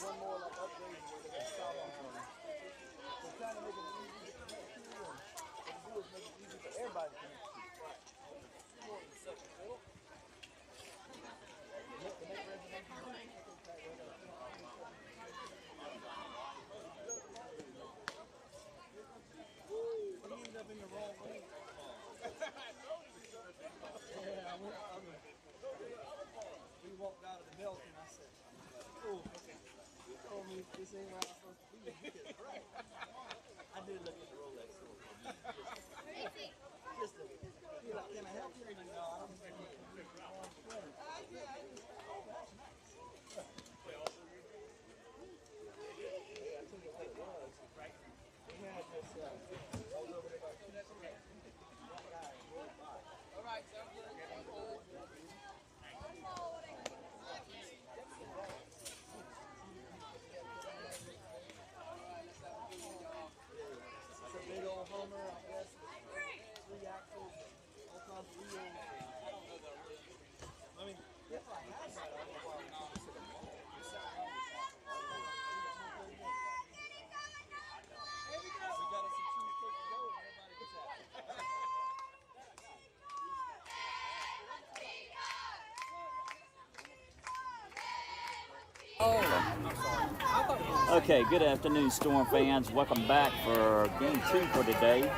one more like upgrade where they can stop on them. We're trying to make it easy to connect to, and what we do is make it easy for everybody to connect to. More than second, Phil. The next reservation. We ended up in the wrong way. Yeah, we walked out of the belt and I said, oh, okay. You told me this ain't where I'm supposed to be. I did look at the Rolex. Just to feel like, can I help you? No, I don't think you can. Yeah, oh, that's nice. I told you what it was. Right. We had this, I was over there about 2 minutes ago. All right, sounds good. It's a big old Hummer, I guess, with 3 axles, all kinds of wheels. I mean, if I had that, I don't know why we consider it. We got us a cheesecake to go and everybody gets happy. Okay, good afternoon, Storm fans. Welcome back for game 2 for today.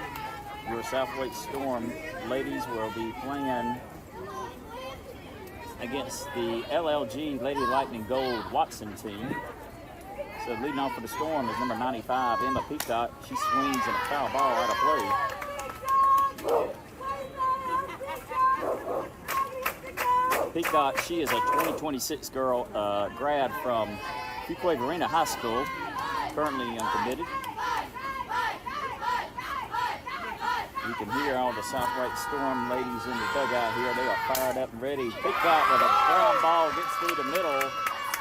Your SWStorm ladies will be playing against the LLG Lady Lightning Gold Watson team. So leading off for the Storm is number 95, Emma Peacock. She swings in a foul ball out of play. Peacock, she is a 2026 girl grad from Fuquay-Varina High School, currently uncommitted. You can hear all the SWStorm ladies in the dugout here. They are fired up and ready. Peacock with a ground ball gets through the middle.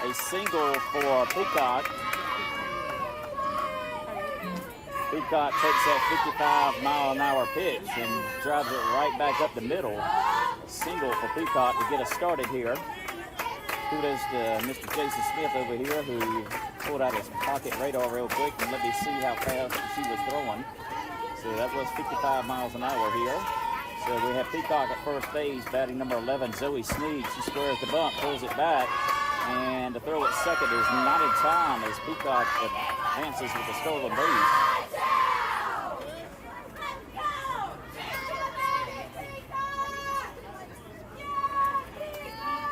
A single for Peacock. Peacock takes that 55-mile-an-hour pitch and drives it right back up the middle. A single for Peacock to get us started here. Kudos to Mr. Jason Smith over here, who pulled out his pocket radar real quick and let me see how fast she was throwing. So that was 55 miles an hour here. So we have Peacock at first base, batting number 11, Zoe Sneed. She squares the bunt, pulls it back, and the throw at second is not in time as Peacock advances with the stolen base.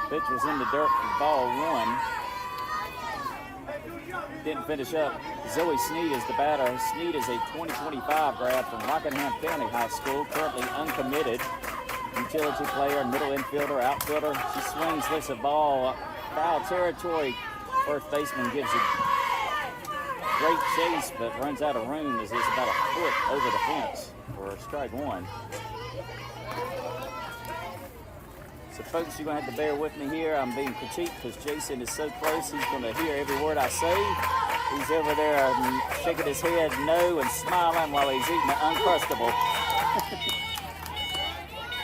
Pitch was in the dirt for ball 1. Didn't finish up. Zoe Sneed is the batter. Sneed is a 2025 grad from Rockingham County High School, currently uncommitted. Utility player, middle infielder, outfielder. She swings, lifts a ball, foul territory. First baseman gives a great chase, but runs out of room as it's about a foot over the fence for strike 1. So folks, you're going to have to bear with me here. I'm being critiqued because Jason is so close. He's going to hear every word I say. He's over there shaking his head no and smiling while he's eating an Uncrustable.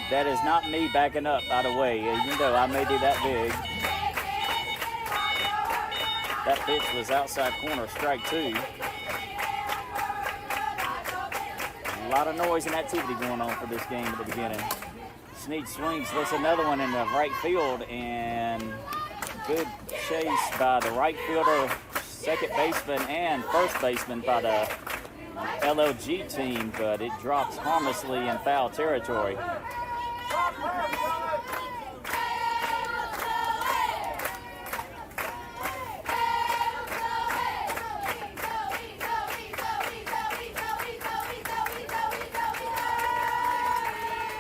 That is not me backing up, by the way. You know I may be that big. That pitch was outside corner, strike 2. A lot of noise and activity going on for this game at the beginning. Sneed swings, lifts another one in the right field, and good chase by the right fielder, second baseman, and first baseman by the LLG team, but it drops harmlessly in foul territory.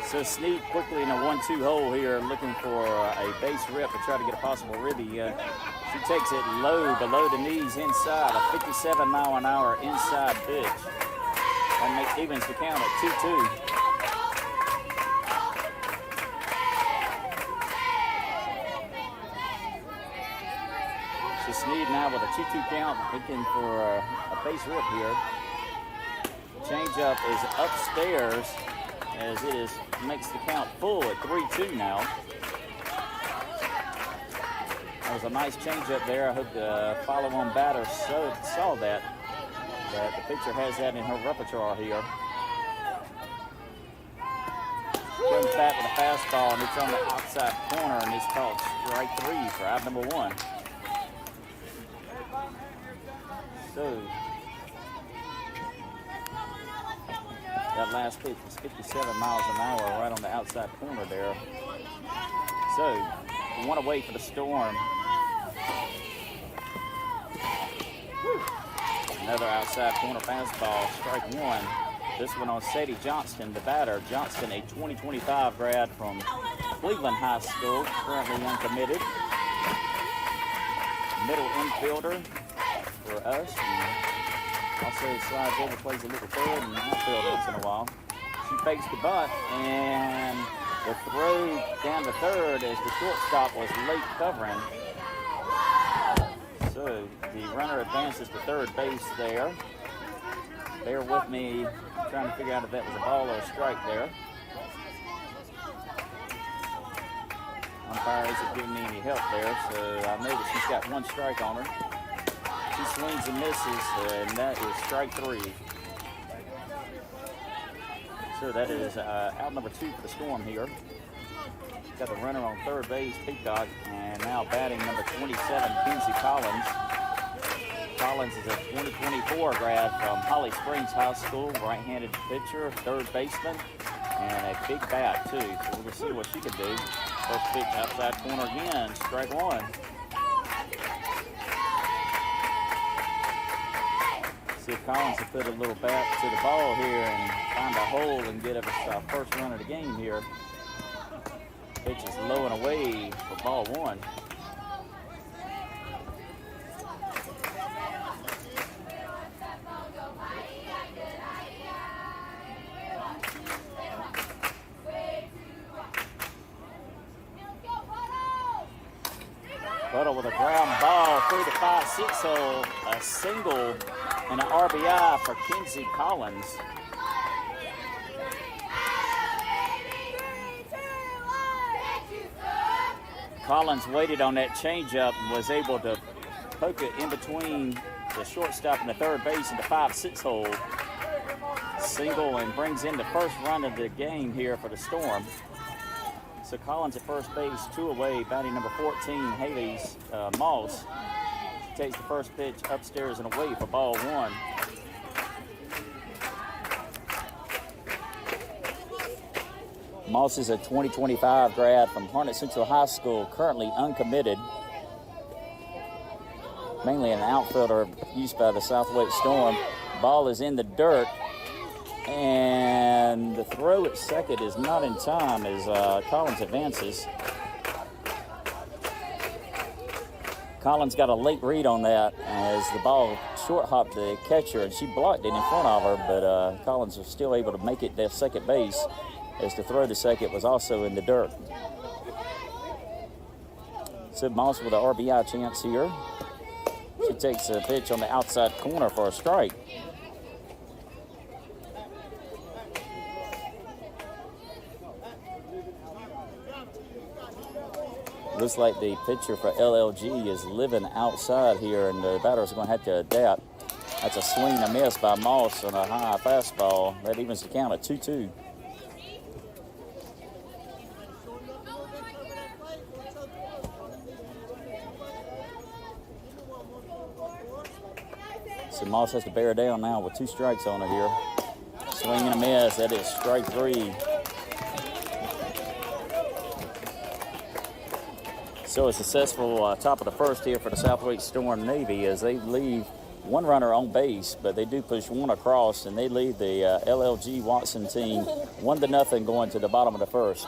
So Sneed quickly in a 1-2 hole here, looking for a base rip to try to get a possible ribby. She takes it low, below the knees, inside, a 57-mile-an-hour inside pitch. And evens the count at 2-2. So Sneed now with a 2-2 count, looking for a base rip here. Changeup is upstairs, as it makes the count full at 3-2 now. That was a nice changeup there. I hope the follow-on batter saw that the pitcher has that in her repertoire here. Comes back with a fastball, and it's on the outside corner, and it's called strike 3 for out number 1. So that last pitch was 57 miles an hour right on the outside corner there. So 1 away for the Storm. Another outside corner fastball, strike 1. This one on Sadie Johnston, the batter. Johnston, a 2025 grad from Cleveland High School, currently uncommitted. Middle infielder for us. And also slides over, plays a little third and outfield once in a while. She fakes the bunt, and the throw down to third as the shortstop was late covering. So the runner advances to third base there. Bear with me, trying to figure out if that was a ball or a strike there. Umpire isn't giving me any help there, so I know that she's got 1 strike on her. She swings and misses, and that is strike 3. So that is out number 2 for the Storm here. Got the runner on third base, Peacock, and now batting number 27, Kinsey Collins. Collins is a 2024 grad from Holly Springs High School, right-handed pitcher, third baseman, and a big bat too. So we'll see what she can do. First pitch outside corner again, strike 1. See if Collins can put a little bat to the ball here and find a hole and get us our first run of the game here. Pitch is low and away for ball 1. Buttle with a ground ball through the 5-6 hole, a single and an RBI for Kinsey Collins. Collins waited on that changeup and was able to poke it in between the shortstop and the third base in the 5-6 hole. Single and brings in the first run of the game here for the Storm. So Collins at first base, 2 away, batting number 14, Haley's Moss. She takes the first pitch upstairs and away for ball 1. Moss is a 2025 grad from Harnett Central High School, currently uncommitted. Mainly an outfielder used by the SWStorm. Ball is in the dirt, and the throw at second is not in time as Collins advances. Collins got a late read on that as the ball short hopped the catcher, and she blocked it in front of her, but Collins was still able to make it to second base as the throw to second was also in the dirt. Sid Moss with an RBI chance here. She takes a pitch on the outside corner for a strike. Looks like the pitcher for LLG is living outside here, and the batter's going to have to adapt. That's a swing and a miss by Moss on a high fastball. That evens the count at 2-2. So Moss has to bear down now with 2 strikes on her here. Swing and a miss. That is strike 3. So a successful top of the first here for the SWStorm Navy as they leave 1 runner on base, but they do push 1 across, and they leave the LLG Watson team 1-0 going to the bottom of the first.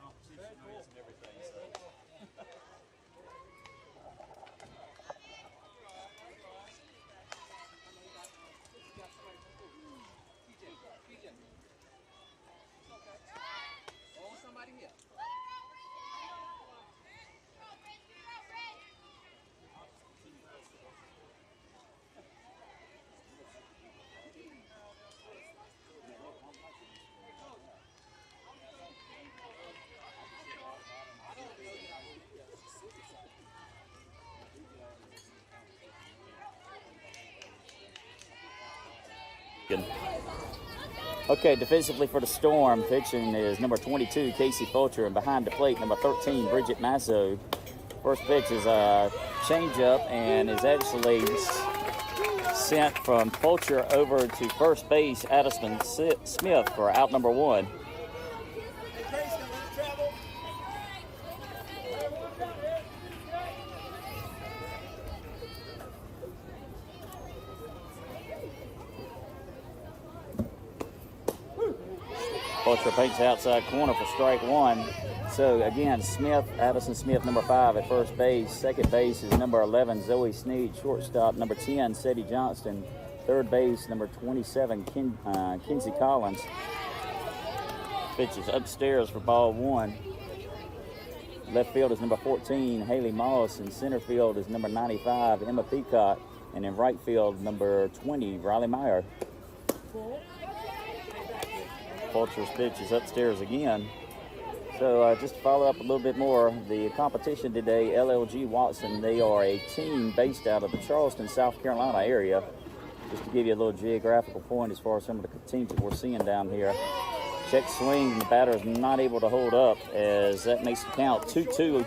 competition is and everything. So. Okay, defensively for the Storm, pitching is number 22, Casey Fulcher, and behind the plate, number 13, Bridget Masso. First pitch is a changeup and is actually sent from Fulcher over to first base, Addison Smith, for out number 1. Fulcher paints outside corner for strike 1. So again, Smith, Addison Smith, number 5 at first base. Second base is number 11, Zoe Sneed. Shortstop, number 10, Sadie Johnston. Third base, number 27, Kinsey Collins. Pitches upstairs for ball 1. Left field is number 14, Haley Moss. And center field is number 95, Emma Peacock. And in right field, number 20, Riley Meyer. Fulcher's pitch is upstairs again. So just to follow up a little bit more, the competition today, LLG Watson, they are a team based out of the Charleston, South Carolina area. Just to give you a little geographical point as far as some of the teams that we're seeing down here. Check swing, the batter is not able to hold up as that makes the count 2-2.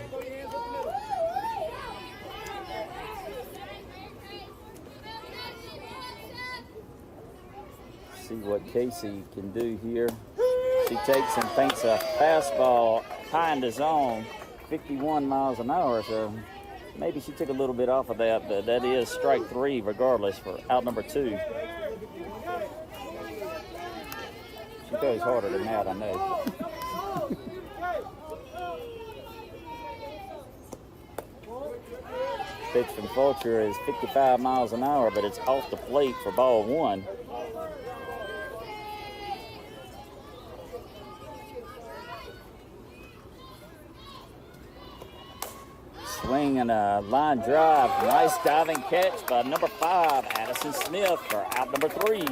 See what Casey can do here. She takes and paints a fastball high in the zone, 51 miles an hour. So maybe she took a little bit off of that, but that is strike 3 regardless for out number 2. She goes harder than that, I know. Pitch from Fulcher is 55 miles an hour, but it's off the plate for ball 1. Swing and a line drive. Nice diving catch by number 5, Addison Smith, for out number 3.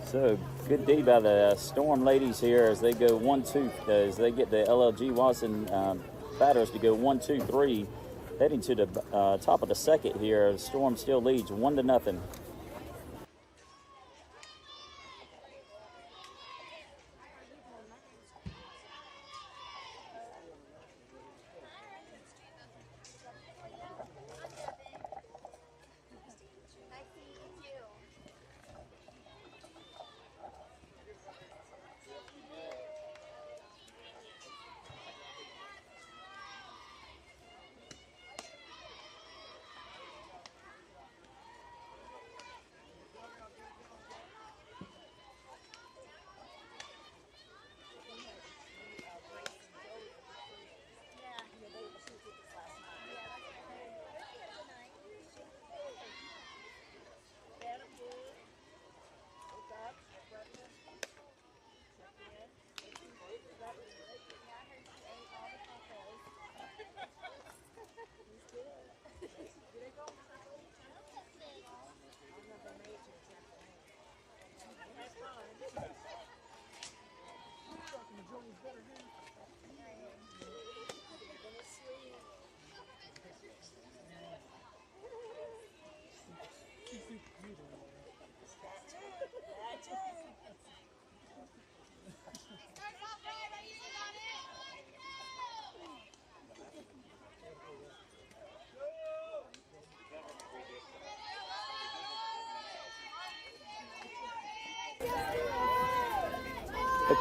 So good D by the Storm ladies here as they go 1-2, as they get the LLG Watson batters to go 1-2-3. Heading to the top of the second here. Storm still leads 1-0.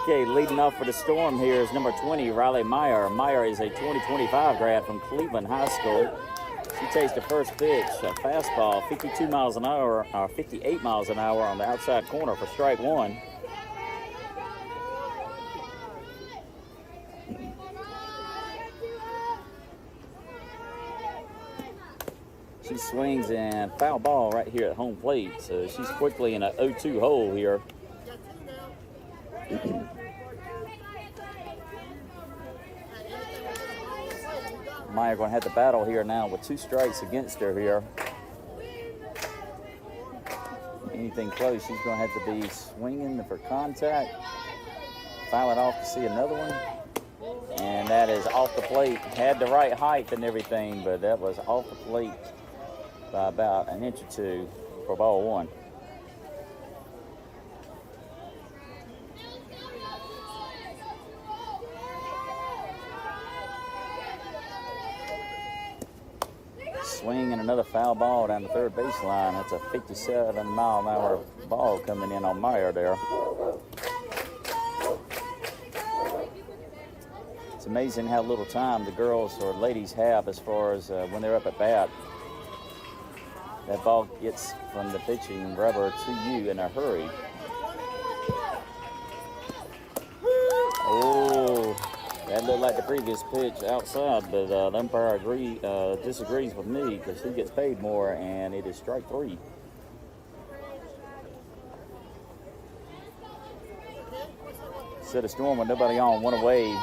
Okay, leading off for the Storm here is number 20, Riley Meyer. Meyer is a 2025 grad from Cleveland High School. She takes the first pitch, a fastball, 52 miles an hour, or 58 miles an hour on the outside corner for strike one. She swings and foul ball right here at home plate, so she's quickly in a 0-2 hole here. Meyer going to have to battle here now with 2 strikes against her here. Anything close, she's going to have to be swinging for contact. Foul it off to see another one. And that is off the plate. Had the right height and everything, but that was off the plate by about an inch or two for ball one. Swing and another foul ball down the third baseline. That's a 57-mile-an-hour ball coming in on Meyer there. It's amazing how little time the girls or ladies have as far as when they're up at bat. That ball gets from the pitching rubber to you in a hurry. Oh, that looked like the previous pitch outside, but the umpire disagrees with me because he gets paid more, and it is strike 3. So the Storm with nobody on, 1 away.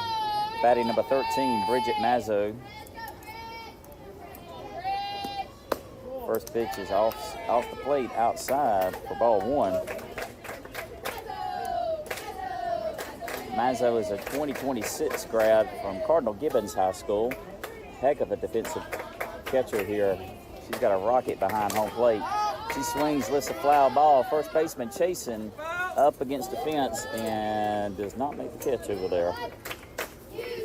Batting number 13, Bridget Mazzo. First pitch is off the plate outside for ball 1. Mazzo is a 2026 grad from Cardinal Gibbons High School. Heck of a defensive catcher here. She's got a rocket behind home plate. She swings, lifts a foul ball. First baseman chasing up against the fence and does not make the catch over there.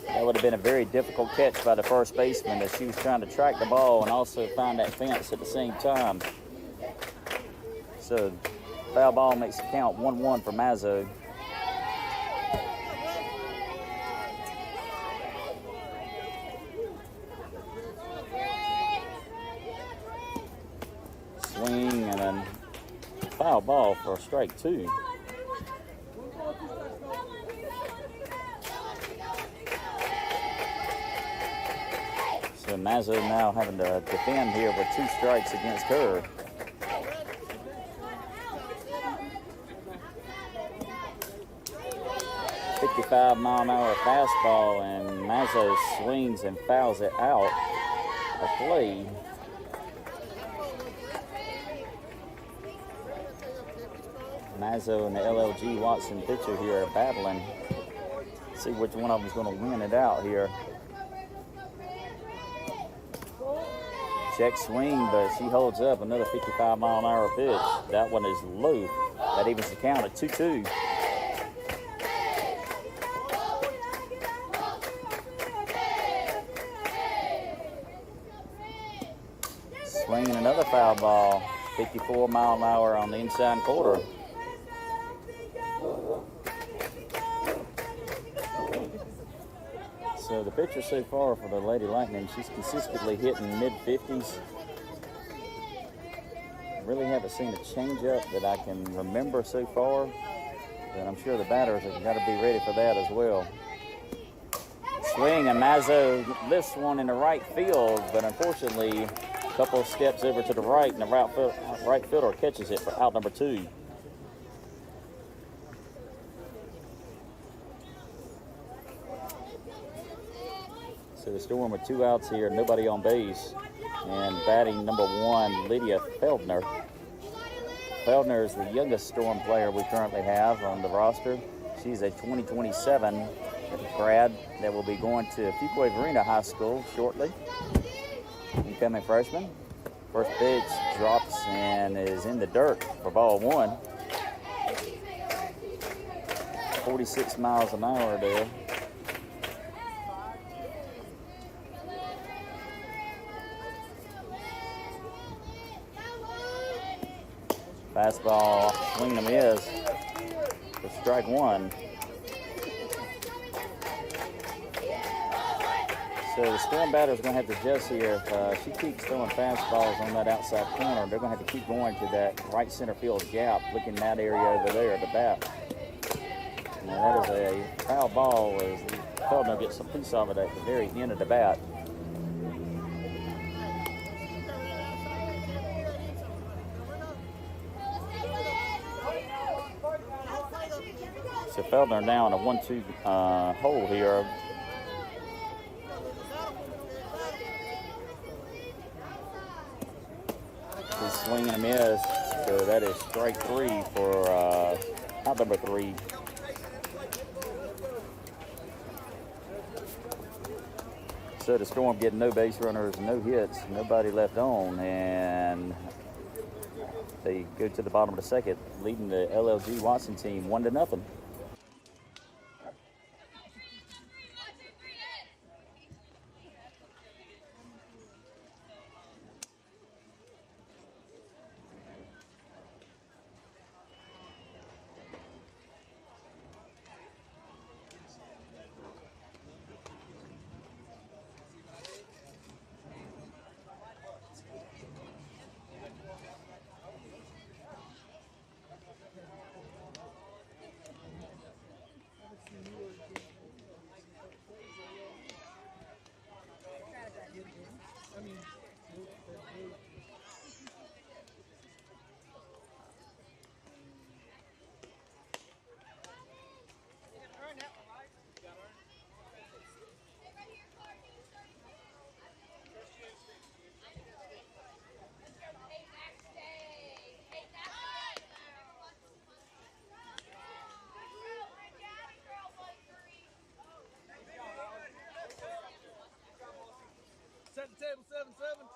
That would have been a very difficult catch by the first baseman as she was trying to track the ball and also find that fence at the same time. So foul ball makes the count 1-1 for Mazzo. Swing and a foul ball for strike 2. So Mazzo now having to defend here with 2 strikes against her. .55-mile-an-hour fastball, and Mazzo swings and fouls it out of play. Mazzo and the LLG Watson pitcher here are battling. See which one of them is going to win it out here. Check swing, but she holds up another 55-mile-an-hour pitch. That one is low. That evens the count at 2-2. Swinging another foul ball. 54-mile-an-hour on the inside quarter. So the pitcher so far for the Lady Lightning, she's consistently hitting mid-50s. Really haven't seen a changeup that I can remember so far, but I'm sure the batters have got to be ready for that as well. Swing, and Mazzo lifts one in the right field, but unfortunately, a couple of steps over to the right, and the right fielder catches it for out number 2. So the Storm with 2 outs here, nobody on base. And batting number 1, Lydia Feldner. Feldner is the youngest Storm player we currently have on the roster. She's a 2027 grad that will be going to Fuquay-Varina High School shortly. Incoming freshman. First pitch drops and is in the dirt for ball 1. 46 miles an hour there. Fastball, swing and a miss for strike 1. So the Storm batter is going to have to adjust here. If she keeps throwing fastballs on that outside corner, they're going to have to keep going to that right center field gap, looking in that area over there at the bat. Now that is a foul ball as Feldner gets a piece of it at the very end of the bat. So Feldner now in a 1-2 hole here. He's swinging and a miss. So that is strike 3 for out number 3. So the Storm getting no base runners, no hits, nobody left on, and they go to the bottom of the second, leading the LLG Watson team 1-0. Set the table 7-7.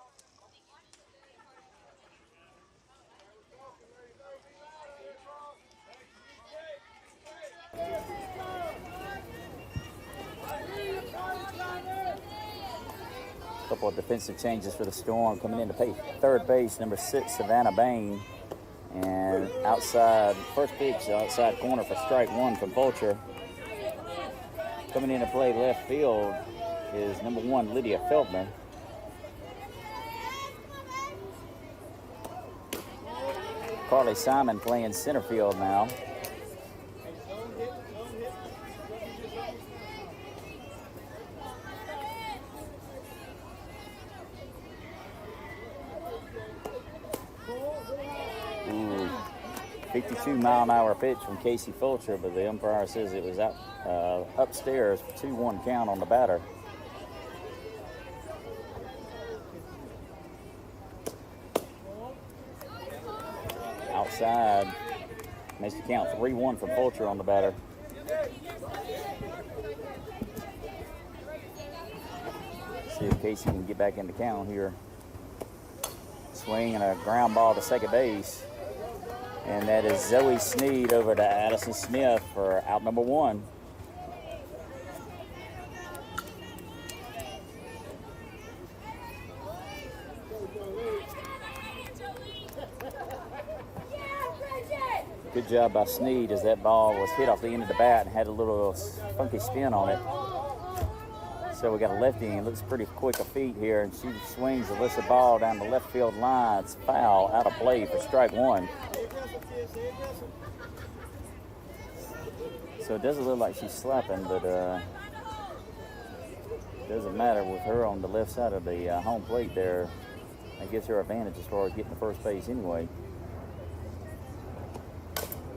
Couple of defensive changes for the Storm. Coming in to play third base, number 6, Savannah Bain. And outside, first pitch, outside corner for strike 1 from Vulture. Coming in to play left field is number 1, Lydia Feldner. Carly Simon playing center field now. Ooh, 52-mile-an-hour pitch from Casey Fulcher, but the umpire says it was out upstairs for 2-1 count on the batter. Outside, makes the count 3-1 for Fulcher on the batter. See if Casey can get back in the count here. Swing and a ground ball to second base. And that is Zoe Sneed over to Addison Smith for out number 1. Good job by Sneed as that ball was hit off the end of the bat and had a little funky spin on it. So we got a lefty and looks pretty quick of feet here, and she swings the listed ball down the left field line. It's foul, out of play for strike 1. So it doesn't look like she's slapping, but it doesn't matter with her on the left side of the home plate there. That gives her advantage as far as getting to first base anyway.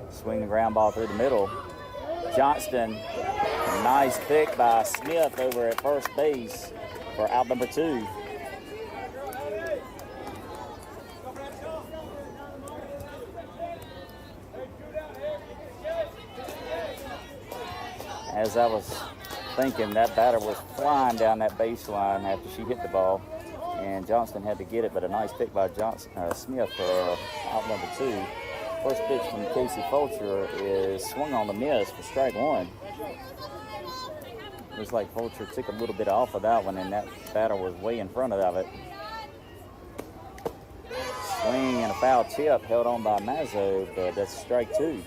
Swing the ground ball through the middle. Johnston, nice pick by Smith over at first base for out number 2. As I was thinking, that batter was flying down that baseline after she hit the ball, and Johnston had to get it, but a nice pick by Smith for out number 2. First pitch from Casey Fulcher is swung on the miss for strike 1. Looks like Fulcher took a little bit off of that one, and that batter was way in front of it. Swing and a foul tip held on by Mazzo, but that's strike 2.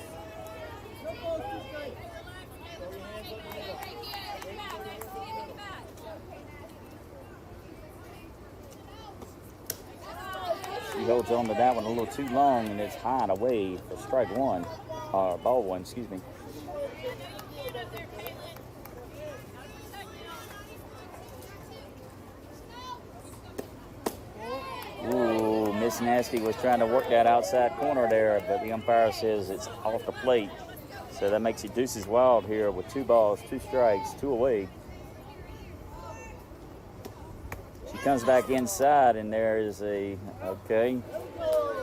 holds on to that one a little too long, and it's high and away for strike one, ball one, excuse me. Ooh, Miss Nasty was trying to work that outside corner there, but the umpire says it's off the plate. So that makes it deuces wild here with 2 balls, 2 strikes, 2 away. She comes back inside, and there is a,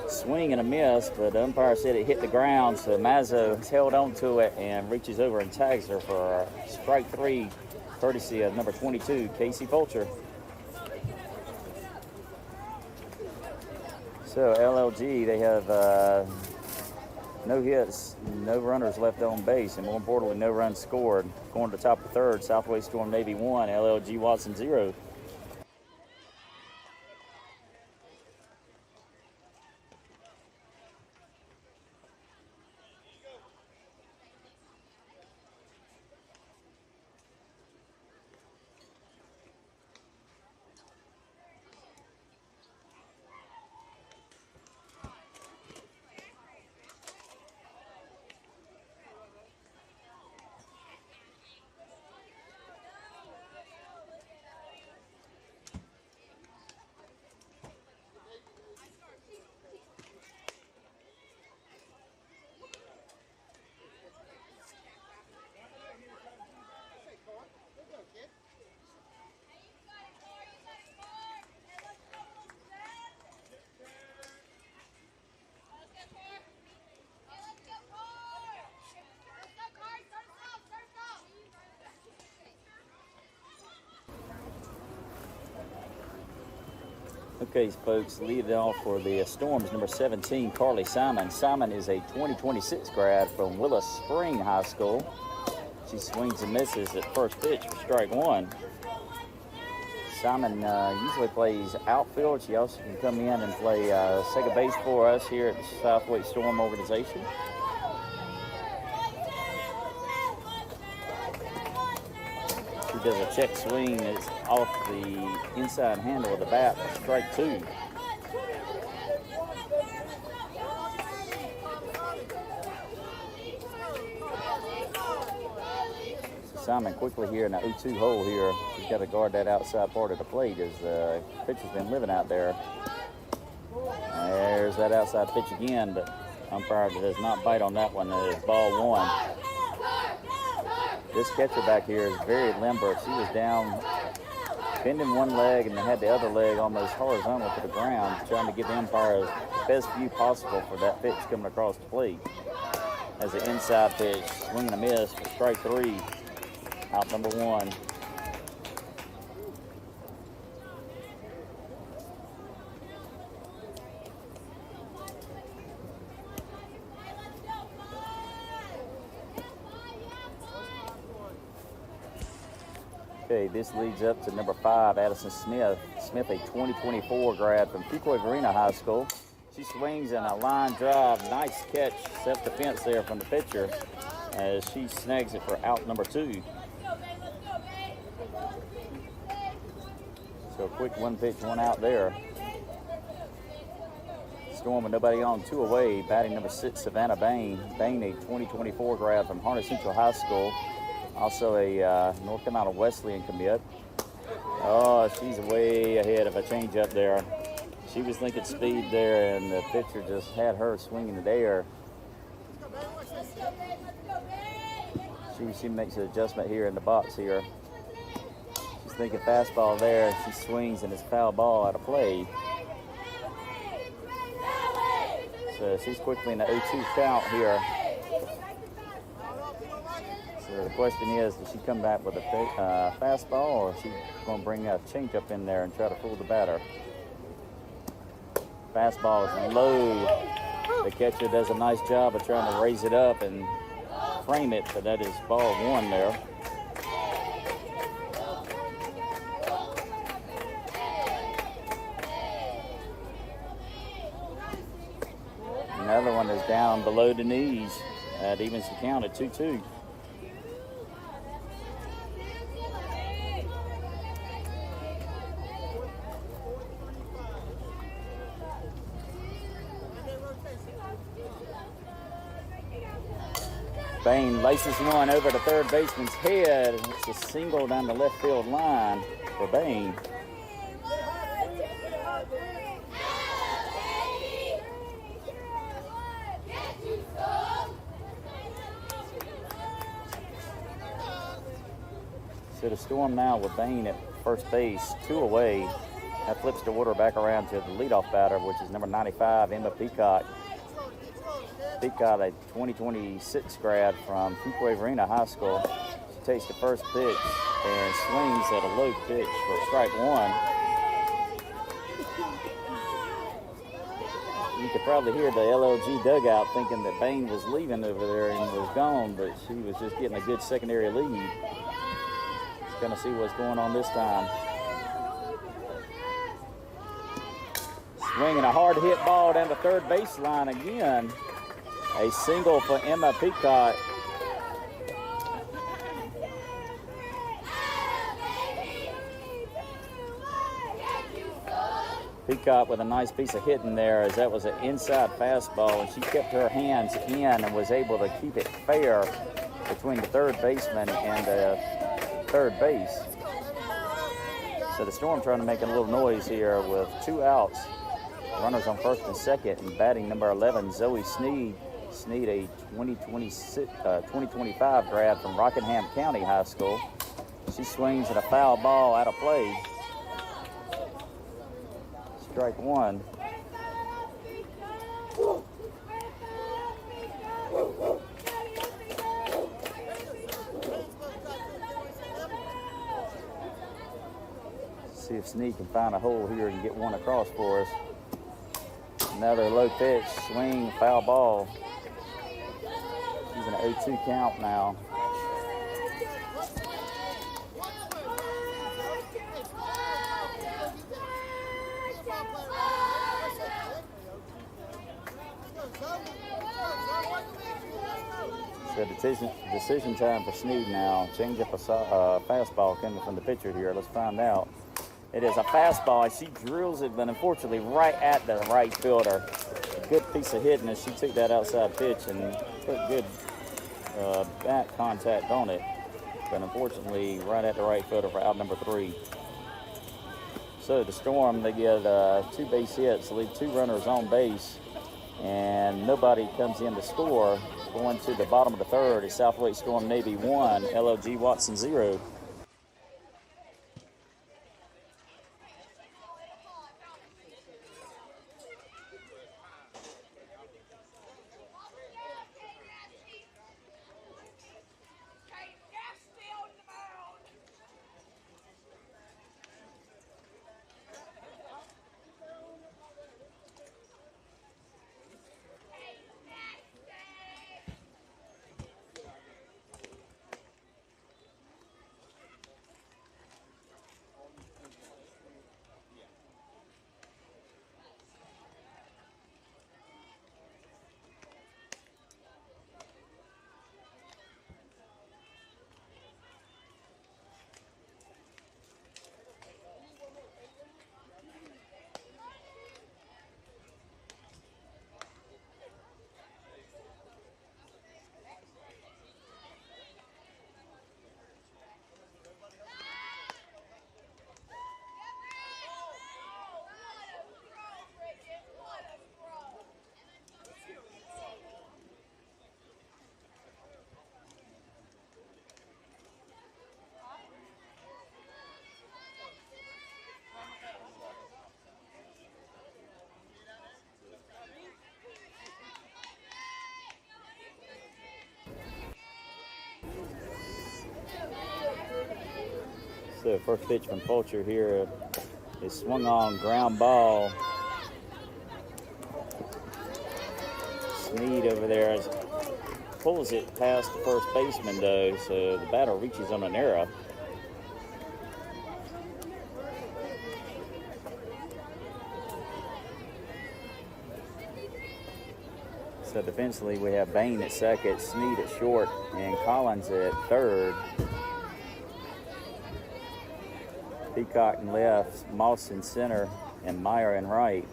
swing and a miss, but the umpire said it hit the ground, so Mazzo has held on to it and reaches over and tags her for strike 3, courtesy of number 22, Casey Fulcher. So LLG, they have no hits, no runners left on base, and more importantly, no runs scored. Going to the top of the third, SWStorm Navy 1, LLG Watson 0. Okay, folks, lead it off for the Storms, number 17, Carly Simon. Simon is a 2026 grad from Willis Spring High School. She swings and misses at first pitch for strike 1. Simon usually plays outfield. She also can come in and play second base for us here at the SWStorm organization. She does a check swing that's off the inside handle of the bat for strike 2. Simon quickly here in the 0-2 hole here. She's got to guard that outside part of the plate as the pitcher's been living out there. There's that outside pitch again, but umpire does not bite on that one. It is ball 1. This catcher back here is very limber. She was down, bending one leg and had the other leg almost horizontal to the ground, trying to give the umpire the best view possible for that pitch coming across the plate. As an inside pitch, swing and a miss for strike 3, out number 1. Okay, this leads up to number 5, Addison Smith. Smith, a 2024 grad from Pico Verena High School. She swings in a line drive. Nice catch, self-defense there from the pitcher as she snags it for out number 2. So a quick 1 pitch, 1 out there. Storm with nobody on, 2 away. Batting number 6, Savannah Bain. Bain, a 2024 grad from Harness Central High School. Also a North Carolina Wesleyan commit. Oh, she's way ahead of a changeup there. She was thinking speed there, and the pitcher just had her swinging in the air. She makes an adjustment here in the box here. She's thinking fastball there. She swings, and it's foul ball out of play. So she's quickly in the 0-2 count here. So the question is, does she come back with a fastball, or is she going to bring a changeup in there and try to fool the batter? Fastball is low. The catcher does a nice job of trying to raise it up and frame it, but that is ball 1 there. Another one is down below the knees. That evens the count at 2-2. Bain laces one over to third baseman's head. It's a single down the left field line for Bain. So the Storm now with Bain at first base, 2 away. That flips the order back around to the leadoff batter, which is number 95, Emma Peacock. Peacock, a 2026 grad from Fuquay Varina High School. She takes the first pitch and swings at a low pitch for strike one. You could probably hear the LLG dugout thinking that Bain was leaving over there and was gone, but she was just getting a good secondary lead. Gonna see what's going on this time. Swinging a hard hit ball down the third baseline again. A single for Emma Peacock. Peacock with a nice piece of hitting there, as that was an inside fastball, and she kept her hands in and was able to keep it fair between the third baseman and the third base. So the Storm trying to make a little noise here with 2 outs. Runners on first and second, and batting number 11, Zoe Sneed. Sneed, a 2025 grad from Rockingham County High School. She swings at a foul ball out of play. Strike one. See if Sneed can find a hole here and get one across for us. Another low pitch, swing, foul ball. She's in an 0-2 count now. So decision time for Sneed now. Change up a fastball coming from the pitcher here. Let's find out. It is a fastball. She drills it, but unfortunately right at the right fielder. A good piece of hitting as she took that outside pitch and put good bat contact on it. But unfortunately right at the right fielder for out number 3. So the Storm, they get 2 base hits, leave 2 runners on base, and nobody comes in to score. Going to the bottom of the third is SWStorm Navy 1, LLG Watson 0. So first pitch from Fulcher here is swung on, ground ball. Sneed over there pulls it past the first baseman though, so the batter reaches on an error. So defensively we have Bain at second, Sneed at short, and Collins at third. Peacock in left, Moss in center, and Meyer in right.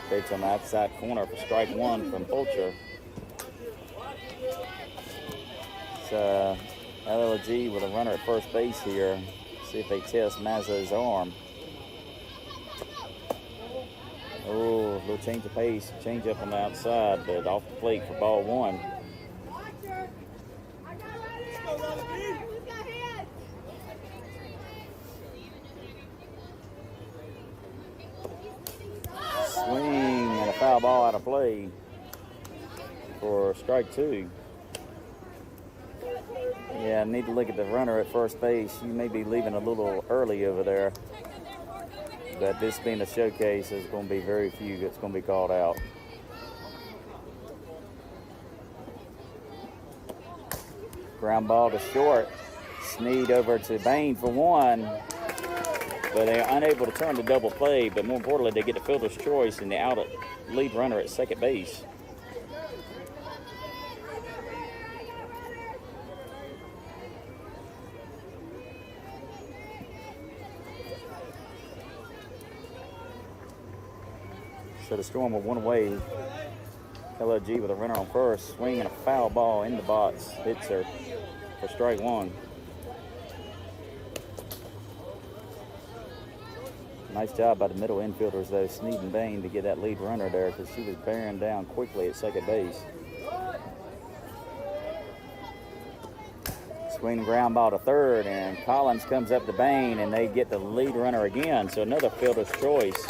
Pitch on the outside corner for strike one from Fulcher. LLG with a runner at first base here. See if they test Mazzo's arm. Oh, a little change of pace, change up on the outside, but off the plate for ball one. Swing and a foul ball out of play for strike two. Yeah, I need to look at the runner at first base. You may be leaving a little early over there. But this being a showcase, there's going to be very few that's going to be called out. Ground ball to short. Sneed over to Bain for one. But they're unable to turn the double play. But more importantly, they get the fielder's choice and the out lead runner at second base. So the Storm with one away. LLG with a runner on first. Swing and a foul ball in the box. Hits her for strike one. Nice job by the middle infielders, though, Sneed and Bain, to get that lead runner there because she was bearing down quickly at second base. Swing ground ball to third, and Collins comes up to Bain, and they get the lead runner again. So another fielder's choice.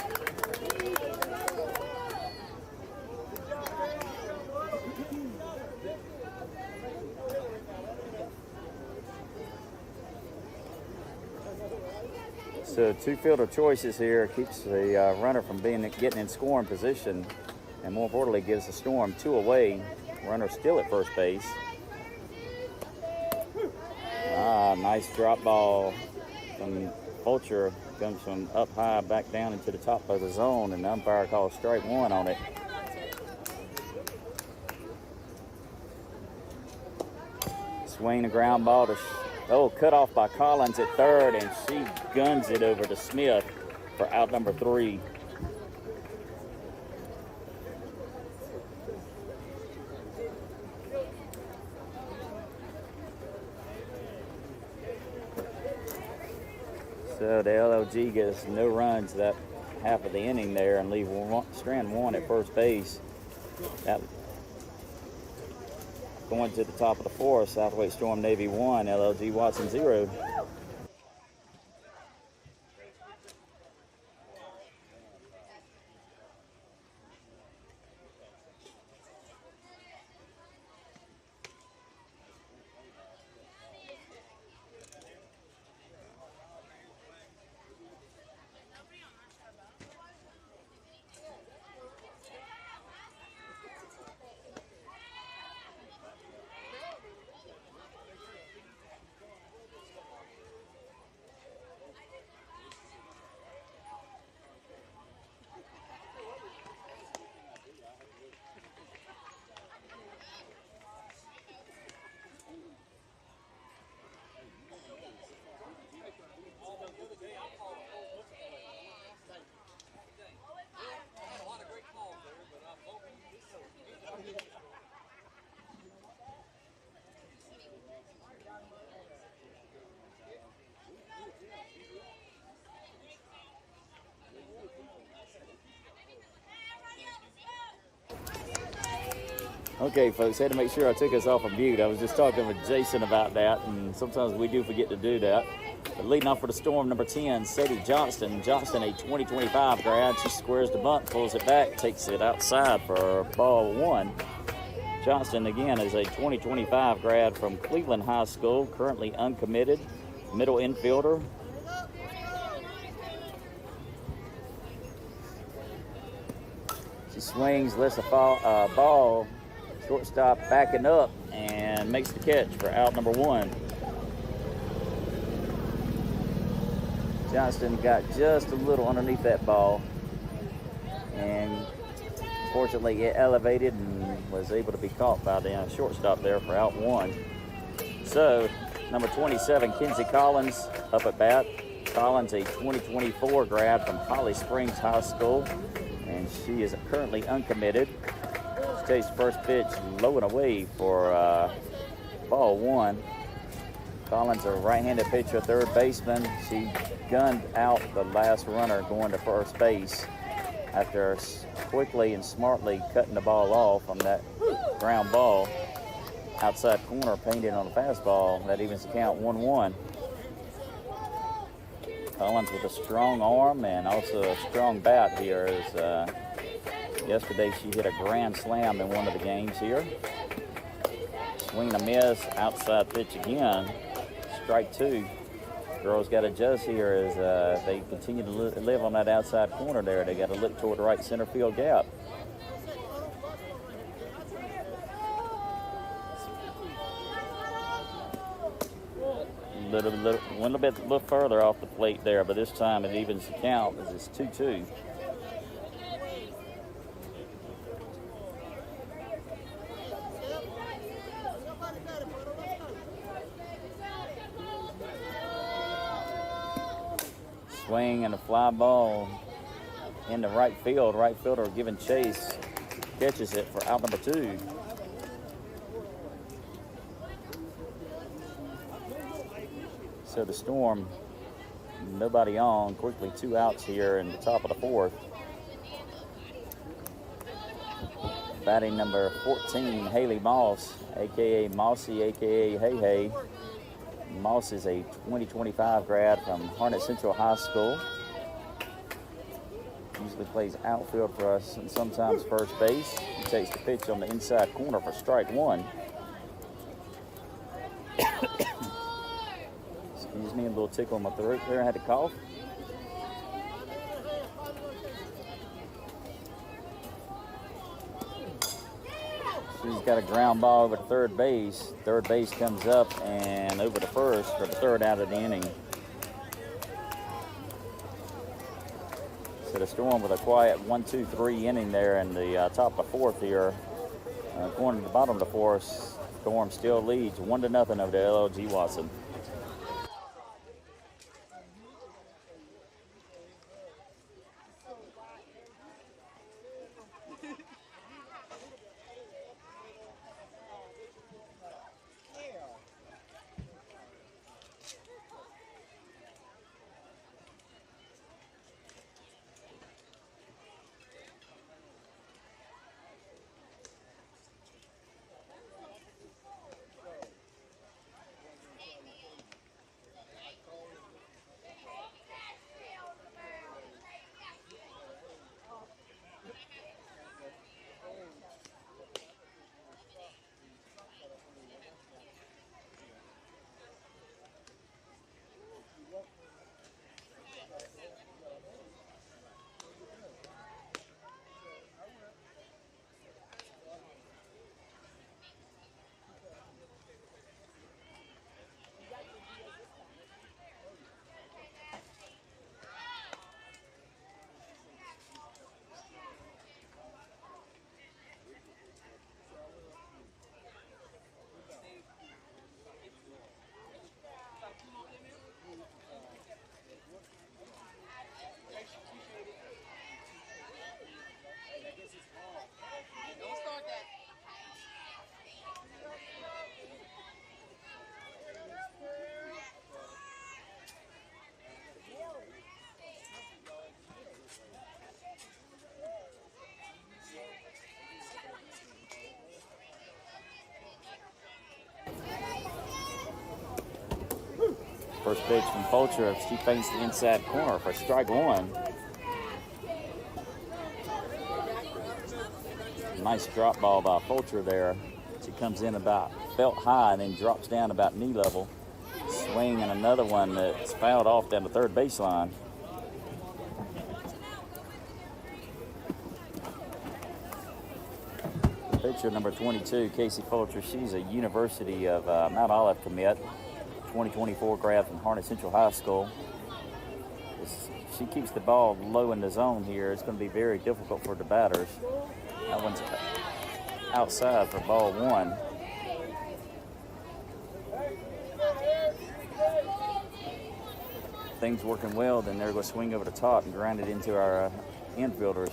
So two fielder choices here keeps the runner from getting in scoring position, and more importantly gives the Storm two away. Runner still at first base. Nice drop ball from Fulcher. Comes from up high back down into the top of the zone, and the umpire calls strike one on it. Swing the ground ball to cut off by Collins at third, and she guns it over to Smith for out number three. So the LLG gets no runs that half of the inning there and leave strand one at first base. That going to the top of the fourth, SWStorm Navy 1, LLG Watson 0. Okay, folks, had to make sure I took us off of mute. I was just talking with Jason about that, and sometimes we do forget to do that. But leading off for the Storm, number 10, Sadie Johnston. Johnston, a 2025 grad. She squares the bunt, pulls it back, takes it outside for ball one. Johnston, again, is a 2025 grad from Cleveland High School, currently uncommitted, middle infielder. She swings, lets the ball, shortstop backing up, and makes the catch for out number one. Johnston got just a little underneath that ball, and fortunately it elevated and was able to be caught by the shortstop there for out one. So, number 27, Kenzie Collins up at bat. Collins, a 2024 grad from Holly Springs High School, and she is currently uncommitted. She takes first pitch low and away for ball one. Collins, a right-handed pitcher, third baseman. She gunned out the last runner going to first base after quickly and smartly cutting the ball off on that ground ball. Outside corner painted on the fastball. That evens the count 1-1. Collins with a strong arm and also a strong bat here. Yesterday she hit a grand slam in one of the games here. Swing and a miss, outside pitch again. Strike two. Girls got to adjust here as they continue to live on that outside corner there. They got to look toward the right center field gap. Went a little further off the plate there, but this time it evens the count as it's 2-2. Swing and a fly ball into right field. Right fielder giving chase, catches it for out number 2. So the Storm, nobody on, quickly 2 outs here in the top of the 4th. Batting number 14, Haley Moss, aka Mossy, aka Hey Hey. Moss is a 2025 grad from Harnett Central High School. Usually plays outfield for us and sometimes first base. He takes the pitch on the inside corner for strike 1. Excuse me, a little tickle in my throat there. I had to cough. She's got a ground ball over to third base. Third base comes up and over to first for the 3rd out of the inning. So the Storm with a quiet 1-2-3 inning there in the top of the 4th here. Going to the bottom of the 4th, Storm still leads 1-0 over the LLG Watson. First pitch from Fulcher. She feints the inside corner for strike 1. Nice drop ball by Fulcher there. She comes in about felt high and then drops down about knee level. Swing and another one that's fouled off down the third baseline. Pitcher number 22, Casey Fulcher. She's a University of Mount Olive commit. 2024 grad from Harnett Central High School. She keeps the ball low in the zone here. It's going to be very difficult for the batters. That one's outside for ball 1. Things working well, then they're going to swing over the top and grind it into our infielders.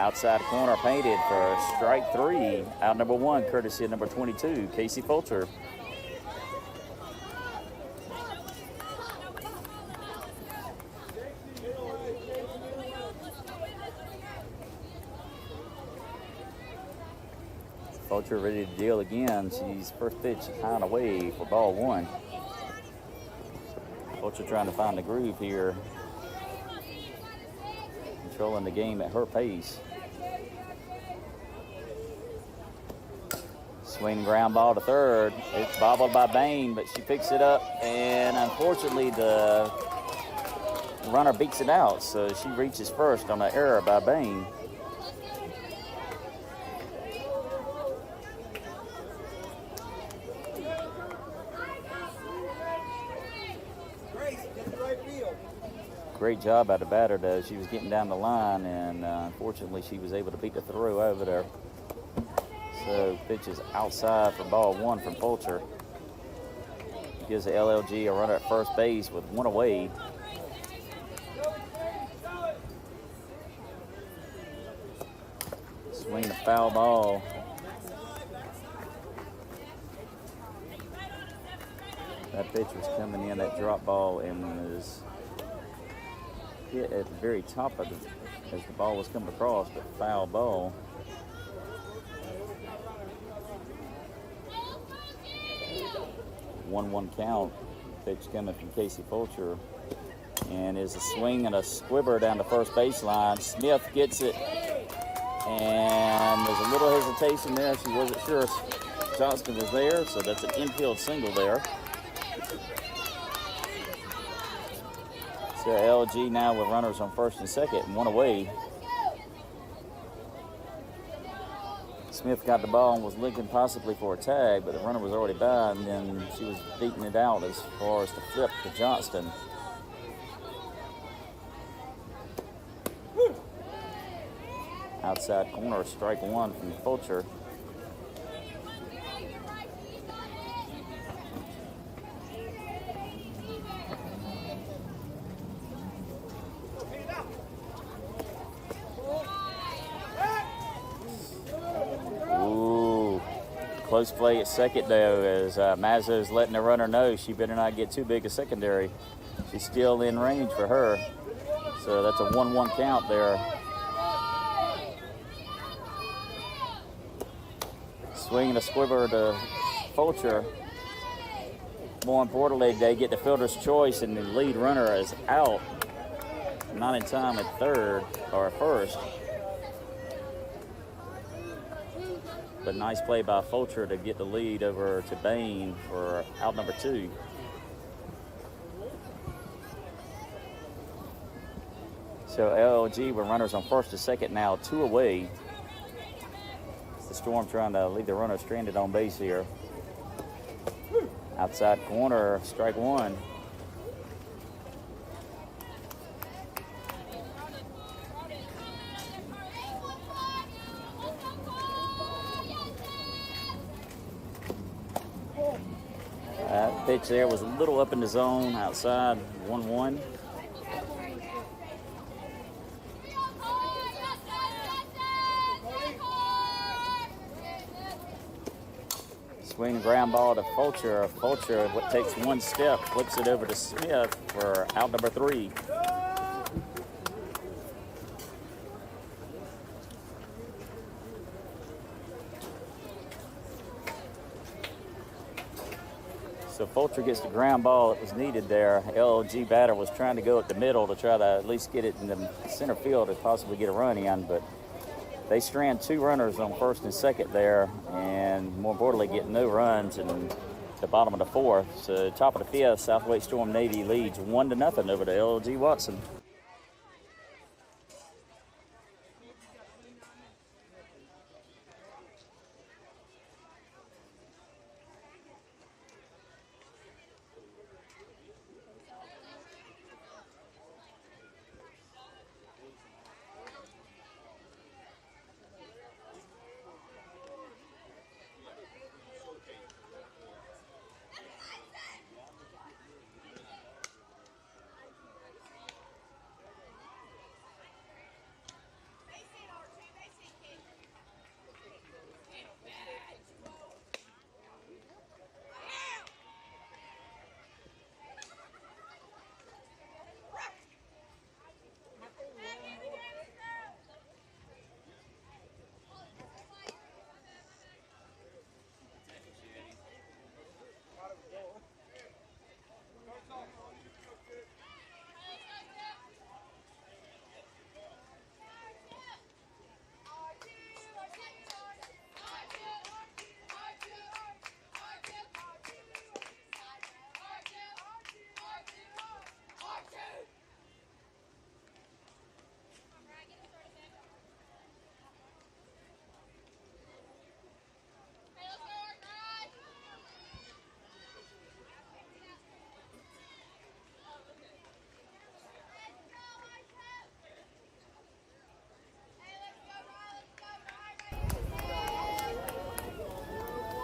Outside corner painted for strike 3. Out number 1, courtesy of number 22, Casey Fulcher. Fulcher ready to deal again. She's first pitch high and away for ball 1. Fulcher trying to find the groove here. Controlling the game at her pace. Swing ground ball to third. It's bobbled by Bain, but she picks it up, and unfortunately the runner beats it out, so she reaches first on an error by Bain. Great job by the batter, though. She was getting down the line, and unfortunately she was able to beat the throw over there. So pitch is outside for ball 1 from Fulcher. Gives the LLG a runner at first base with 1 away. Swing the foul ball. That pitch was coming in, that drop ball, and was hit at the very top of as the ball was coming across, but foul ball. One count. Pitch coming from Casey Fulcher, and is a swing and a squibber down the first baseline. Smith gets it, and there's a little hesitation there. She wasn't sure if Johnston was there, so that's an infield single there. So LG now with runners on first and second and 1 away. Smith got the ball and was looking possibly for a tag, but the runner was already by, and then she was beating it out as far as the flip to Johnston. Outside corner, strike 1 from Fulcher. Close play at second, though, as Mazzo's letting the runner know she better not get too big a secondary. She's still in range for her. So that's a 1-1 count there. Swinging a squibber to Fulcher. More importantly, they get the fielder's choice, and the lead runner is out. Not in time at third or first. But nice play by Fulcher to get the lead over to Bain for out number 2. So LLG with runners on first and second now, 2 away. The Storm trying to leave the runner stranded on base here. Outside corner, strike 1. Pitch there was a little up in the zone, outside, 1-1. Swing ground ball to Fulcher. Fulcher, what takes 1 step, flips it over to Smith for out number 3. So Fulcher gets the ground ball that was needed there. LLG batter was trying to go at the middle to try to at least get it in the center field and possibly get a run in, but they strand 2 runners on first and second there, and more importantly, get no runs in the bottom of the 4th. So top of the 5th, SWStorm Navy leads 1-0 over to LLG Watson.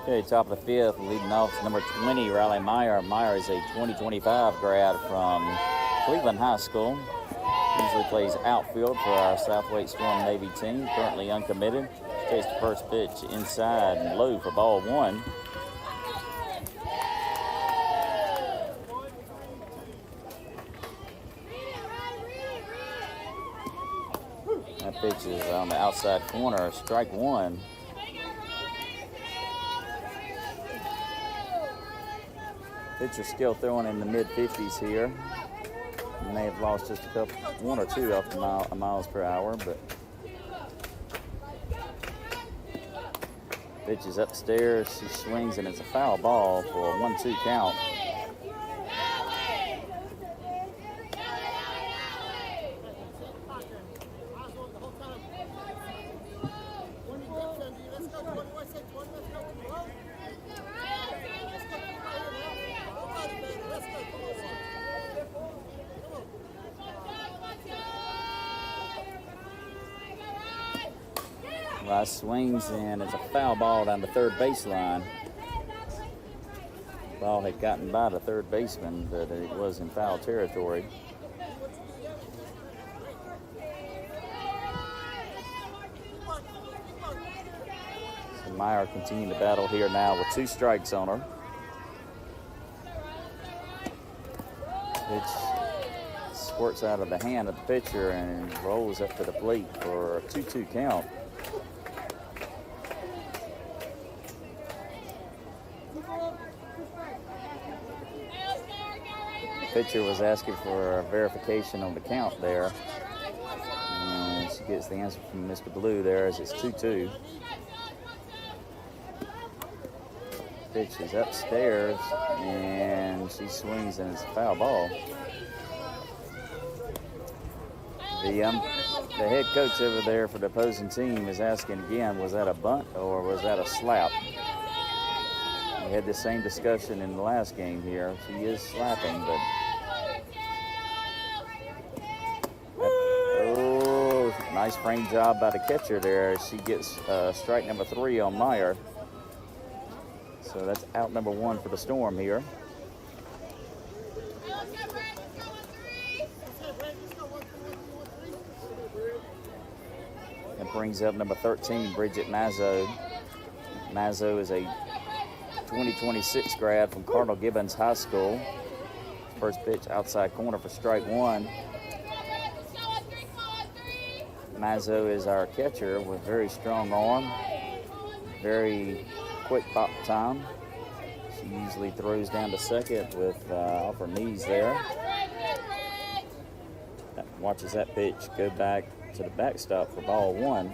Okay, top of the fifth, leading off is number 20, Riley Meyer. Meyer is a 2025 grad from Cleveland High School. Usually plays outfield for our SWStorm Navy team, currently uncommitted. Takes the first pitch inside and low for ball one. That pitch is on the outside corner, strike one. Pitcher still throwing in the mid-50s here. He may have lost just a couple, one or two off the miles per hour, but pitch is upstairs. She swings and it's a foul ball for a 1-2 count. Rice swings and it's a foul ball down the third baseline. Ball had gotten by the third baseman, but it was in foul territory. So Meyer continuing to battle here now with 2 strikes on her. Pitch squirts out of the hand of the pitcher and rolls up to the plate for a 2-2 count. Pitcher was asking for a verification on the count there, and she gets the answer from Mr. Blue there as it's 2-2. Pitch is upstairs and she swings and it's a foul ball. The head coach over there for the opposing team is asking again, was that a bunt or was that a slap? We had the same discussion in the last game here. She is slapping, but nice frame job by the catcher there. She gets strike number 3 on Meyer. So that's out number 1 for the Storm here. And brings up number 13, Bridget Mazzo. Mazzo is a 2026 grad from Cardinal Gibbons High School. First pitch outside corner for strike 1. Mazzo is our catcher with very strong arm, very quick pop time. She usually throws down to second with off her knees there. Watches that pitch go back to the backstop for ball 1.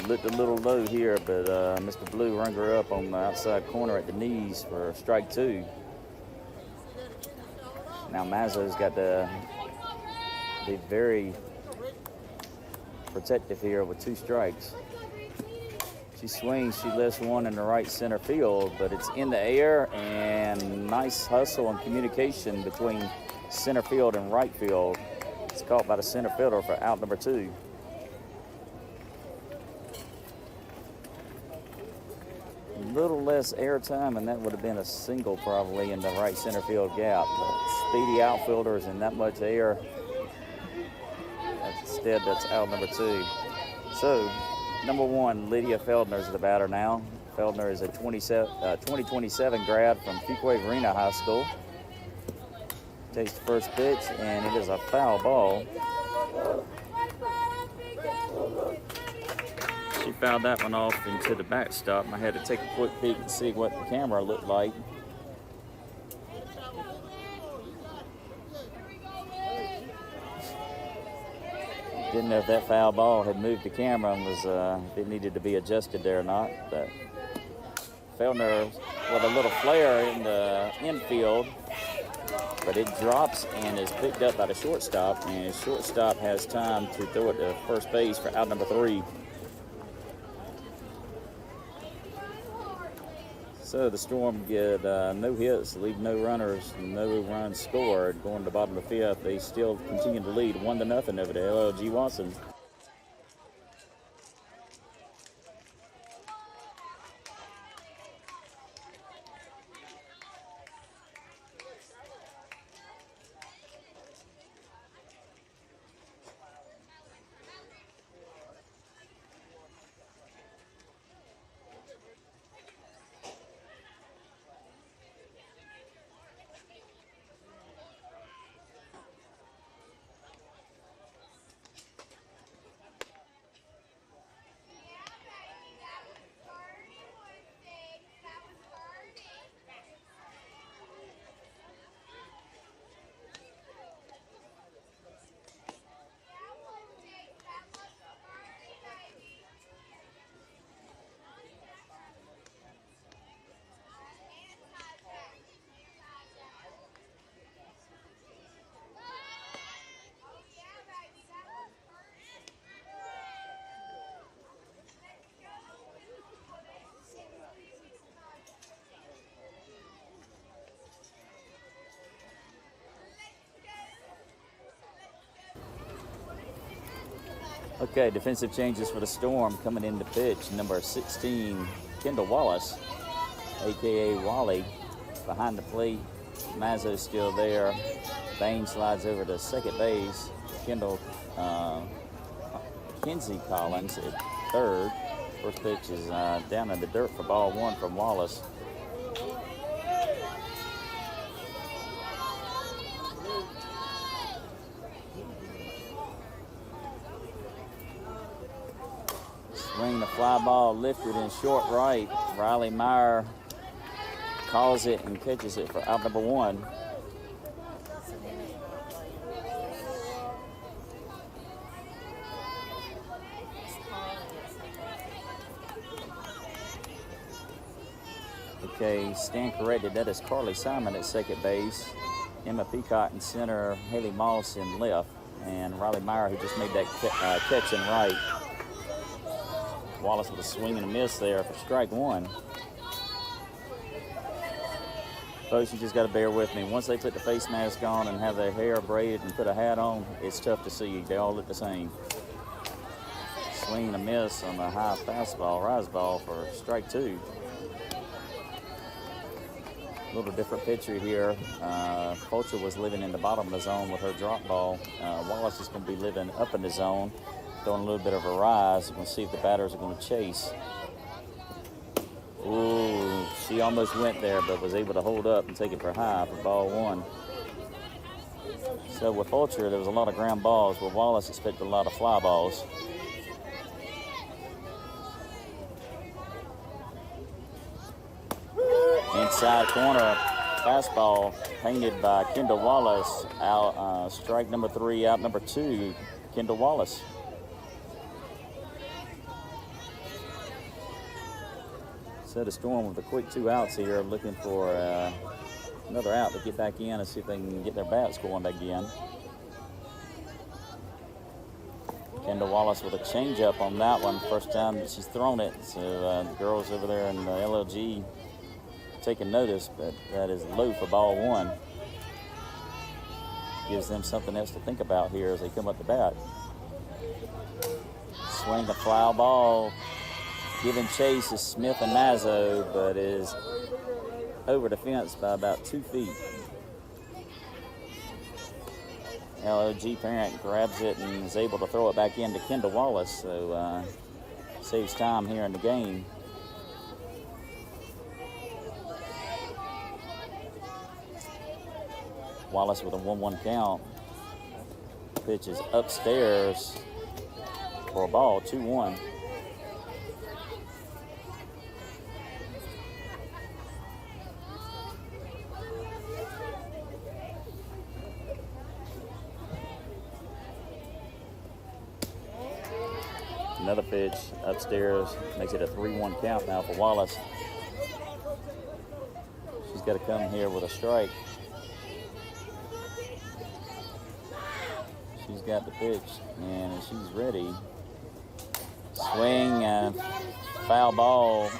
Looked a little low here, but Mr. Blue rung her up on the outside corner at the knees for strike 2. Now Mazzo's got to be very protective here with 2 strikes. She swings, she lifts one in the right center field, but it's in the air, and nice hustle and communication between center field and right field. It's caught by the center fielder for out number 2. A little less airtime, and that would have been a single probably in the right center field gap. But speedy outfielders and that much air. Instead, that's out number 2. So, number 1, Lydia Feldner is the batter now. Feldner is a 2027 grad from Fuquay Varina High School. Takes the first pitch, and it is a foul ball. She fouled that one off into the backstop. I had to take a quick peek and see what the camera looked like. Didn't know if that foul ball had moved the camera and was if it needed to be adjusted there or not. But Feldner with a little flare in the infield, but it drops and is picked up by the shortstop, and shortstop has time to throw it to first base for out number 3. So the Storm get no hits, leave no runners, no runs scored. Going to the bottom of the 5th, they still continue to lead 1-0 over to LLG Watson. Okay, defensive changes for the Storm coming into pitch. Number 16, Kendall Wallace, a.k.a. Wally, behind the plate. Mazzo's still there. Bain slides over to second base. Kenzie Collins at third. First pitch is down in the dirt for ball 1 from Wallace. Swing the fly ball lifted in short right. Riley Meyer calls it and catches it for out number 1. Okay, stand corrected. That is Carly Simon at second base. Emma Peacock in center. Haley Moss in left. And Riley Meyer, who just made that catch in right. Wallace with a swing and a miss there for strike 1. Folks, you just got to bear with me. Once they put the face mask on and have their hair braided and put a hat on, it's tough to see. They all look the same. Swing and a miss on the high fastball, rise ball for strike 2. A little different pitcher here. Fulcher was living in the bottom of the zone with her drop ball. Wallace is going to be living up in the zone, throwing a little bit of a rise. We'll see if the batters are going to chase. Ooh, she almost went there, but was able to hold up and take it for high for ball 1. So with Fulcher, there was a lot of ground balls. With Wallace, expected a lot of fly balls. Inside corner, fastball painted by Kendall Wallace. Out, strike number 3, out number 2, Kendall Wallace. So the Storm with a quick 2 outs here, looking for another out to get back in and see if they can get their bats going back in. Kendall Wallace with a changeup on that one. First time that she's thrown it. So the girls over there in the LLG taking notice, but that is low for ball 1. Gives them something else to think about here as they come up to bat. Swing the foul ball. Giving chase is Smith and Mazzo, but is over the fence by about 2 feet. LLG parent grabs it and is able to throw it back into Kendall Wallace, so saves time here in the game. Wallace with a 1-1 count. Pitch is upstairs for a ball, 2-1. Another pitch upstairs, makes it a 3-1 count now for Wallace. She's got to come here with a strike. She's got the pitch, and she's ready. Swing and foul ball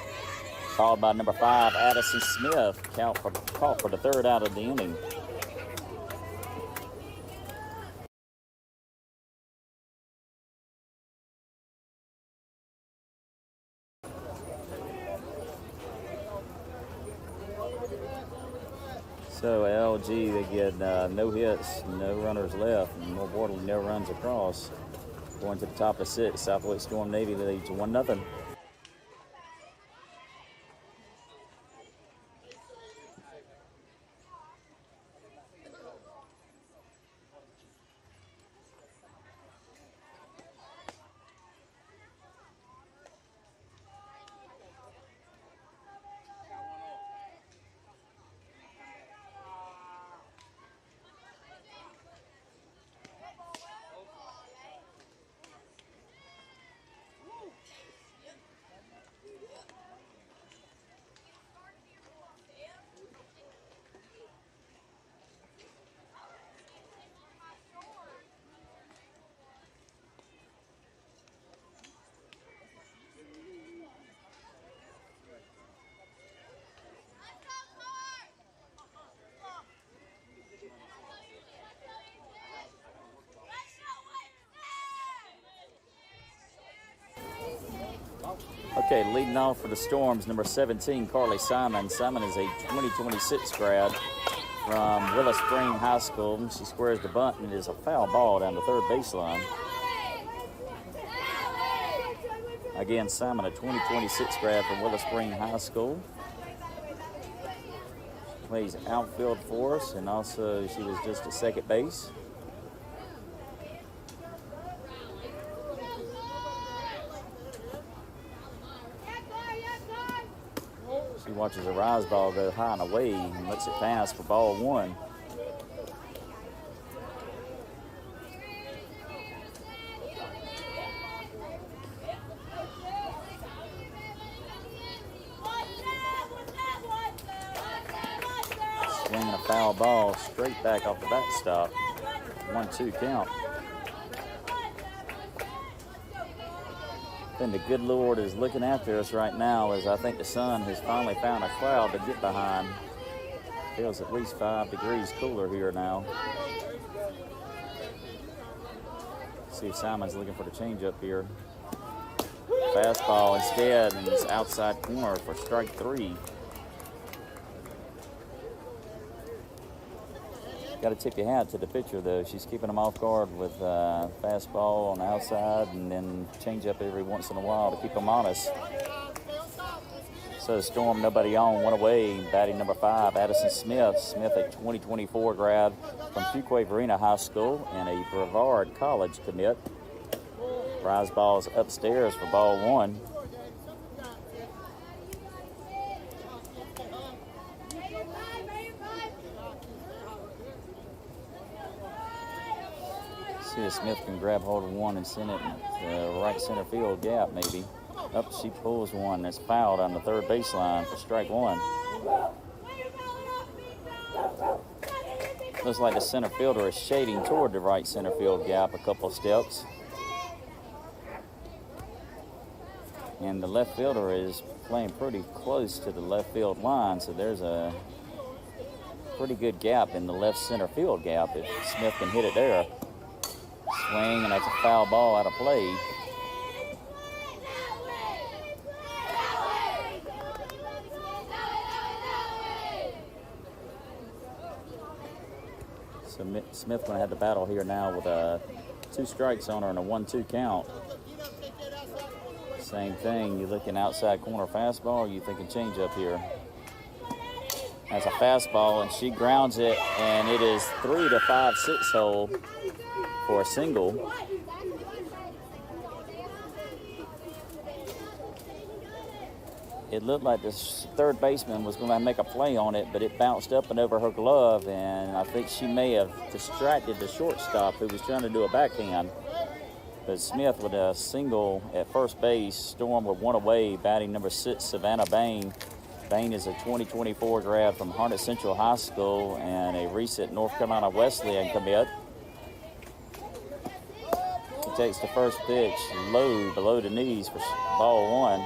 Called by number 5, Addison Smith. Caught for the third out of the inning. So LLG, they get no hits, no runners left, and more importantly, no runs across. Going to the top of 6, SWStorm Navy leads 1-0. Okay, leading off for the Storms, number 17, Carly Simon. Simon is a 2026 grad from Willow Spring High School. She squares the bunt, and it is a foul ball down the third baseline. Again, Simon, a 2026 grad from Willow Spring High School. Plays outfield for us, and also she was just at second base. She watches a rise ball go high and away and lets it pass for ball 1. Swinging a foul ball straight back off the backstop. 1-2 count. And the good Lord is looking after us right now, as I think the sun has finally found a cloud to get behind. Feels at least 5 degrees cooler here now. See if Simon's looking for the changeup here. Fastball instead, and it's outside corner for strike 3. Got to tip your hat to the pitcher, though. She's keeping them off guard with fastball on the outside and then change up every once in a while to keep them honest. So the Storm, nobody on, 1 away. Batting number 5, Addison Smith. Smith, a 2024 grad from Fuquay Varina High School and a Brevard College commit. Rise ball's upstairs for ball 1. See if Smith can grab hold of one and send it to the right center field gap, maybe. Up, she pulls one that's fouled on the third baseline for strike 1. Looks like the center fielder is shading toward the right center field gap a couple steps. And the left fielder is playing pretty close to the left field line, so there's a pretty good gap in the left center field gap if Smith can hit it there. Swing, and that's a foul ball out of play. So Smith going to have the battle here now with 2 strikes on her and a 1-2 count. Same thing, you looking outside corner fastball, or you thinking changeup here? That's a fastball, and she grounds it, and it is 3 to 5-6 hole for a single. It looked like the third baseman was going to make a play on it, but it bounced up and over her glove, and I think she may have distracted the shortstop who was trying to do a backhand. But Smith with a single at first base. Storm with 1 away, batting number 6, Savannah Bain. Bain is a 2024 grad from Harnett Central High School and a recent North Carolina Wesleyan commit. He takes the first pitch low below the knees for ball 1.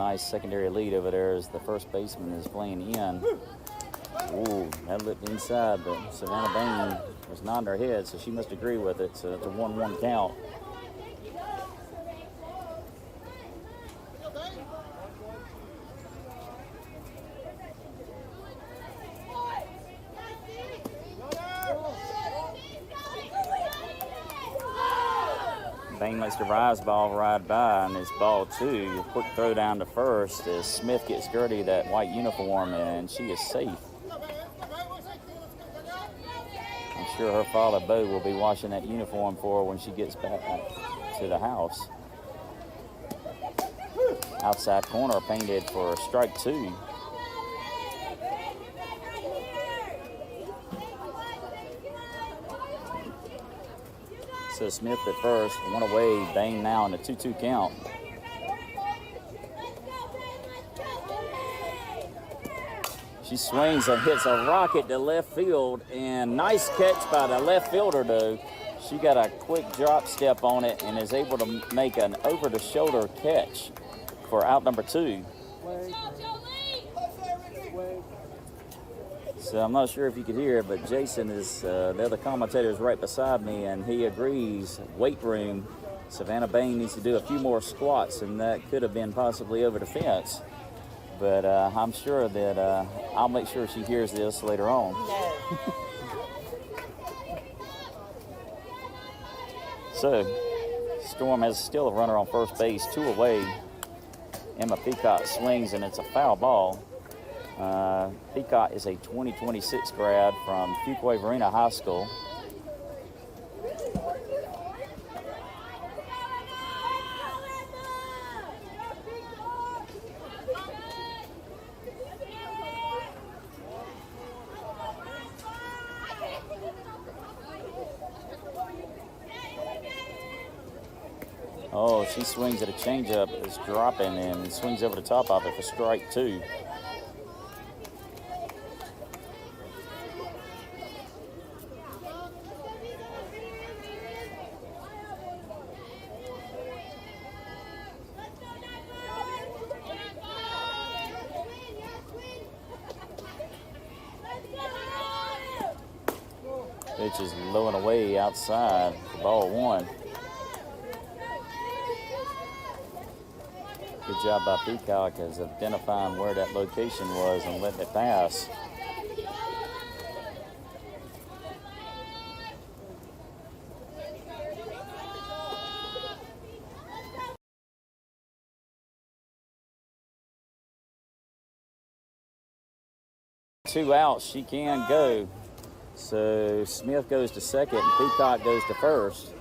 nice secondary lead over there as the first baseman is playing in. Ooh, that looked inside, but Savannah Bain was nodding her head, so she must agree with it. So it's a 1-1 count. Bain lets the rise ball ride by, and it's ball 2. A quick throw down to first as Smith gets Gertie that white uniform, and she is safe. I'm sure her father, Bo, will be washing that uniform for her when she gets back to the house. Outside corner painted for strike 2. So Smith at first, 1 away, Bain now in a 2-2 count. She swings and hits a rocket to left field, and nice catch by the left fielder though. She got a quick drop step on it and is able to make an over-the-shoulder catch for out number 2. So I'm not sure if you could hear it, but Jason is, the other commentator is right beside me, and he agrees, weight room, Savannah Bain needs to do a few more squats, and that could have been possibly over the fence. But I'm sure that I'll make sure she hears this later on. So, Storm has still a runner on first base, 2 away. Emma Peacock swings, and it's a foul ball. Peacock is a 2026 grad from Fuquay-Varina High School. Oh, she swings at a changeup. It's dropping and swings over the top of it for strike 2. Pitch is low and away outside for ball 1. Good job by Peacock as identifying where that location was and letting it pass. Two outs, she can go. So Smith goes to second and Peacock goes to first.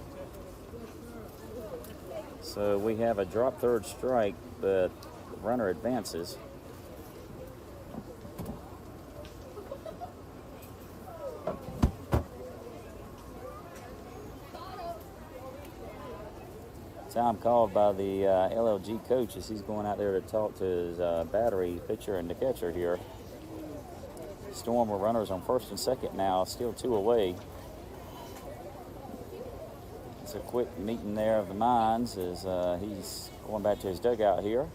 So we have a drop third strike, but the runner advances. Time called by the LLG coach as he's going out there to talk to his battery pitcher and the catcher here. Storm with runners on first and second now, still 2 away. It's a quick meeting there of the minds as he's going back to his dugout here.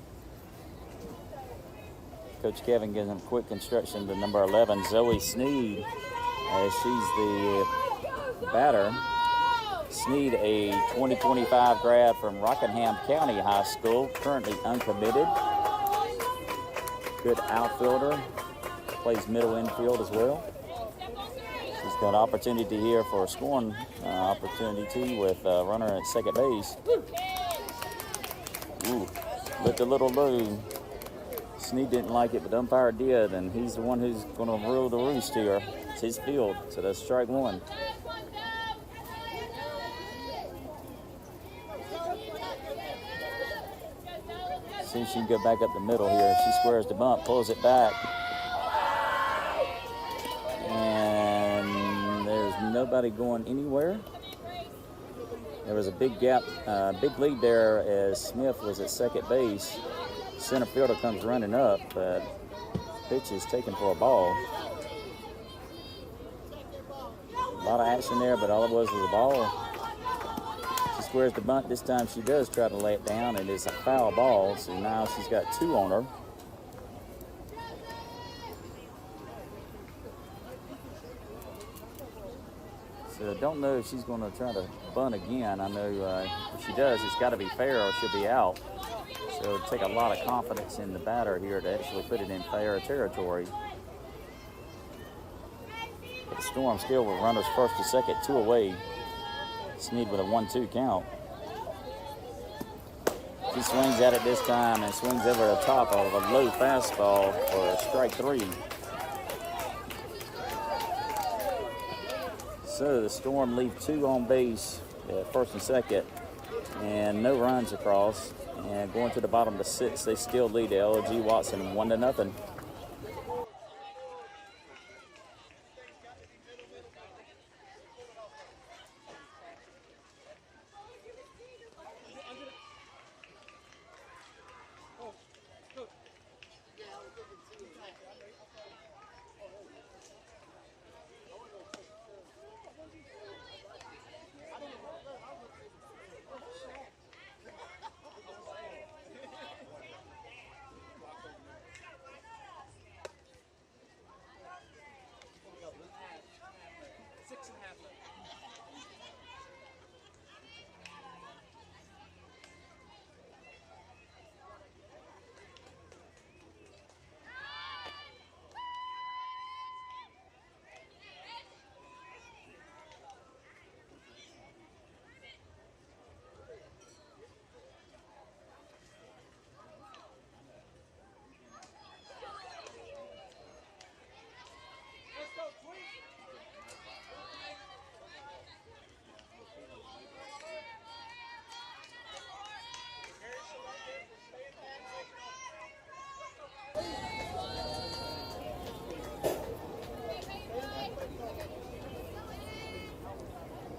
Coach Kevin gives him quick instruction to number 11, Zoe Sneed, as she's the batter. Sneed, a 2025 grad from Rockingham County High School, currently uncommitted. Good outfielder, plays middle infield as well. She's got opportunity here for a scoring opportunity with a runner at second base. Ooh, looked a little low. Sneed didn't like it, but the umpire did, and he's the one who's going to rule the roost here. It's his field, so that's strike 1. See if she can go back up the middle here. She squares the bunt, pulls it back. And there's nobody going anywhere. There was a big gap, big lead there as Smith was at second base. Center fielder comes running up, but pitch is taken for a ball. A lot of action there, but all it was a ball. She squares the bunt. This time she does try to lay it down, and it's a foul ball, so now she's got 2 on her. So I don't know if she's going to try to bunt again. I know if she does, it's got to be fair or she'll be out. So it'll take a lot of confidence in the batter here to actually put it in fair territory. But the Storm still with runners first to second, 2 away. Sneed with a 1-2 count. She swings at it this time and swings over the top of a low fastball for strike 3. So the Storm leave 2 on base at first and second, and no runs across. And going to the bottom of the 6th, they still lead the LLG Watson 1-0.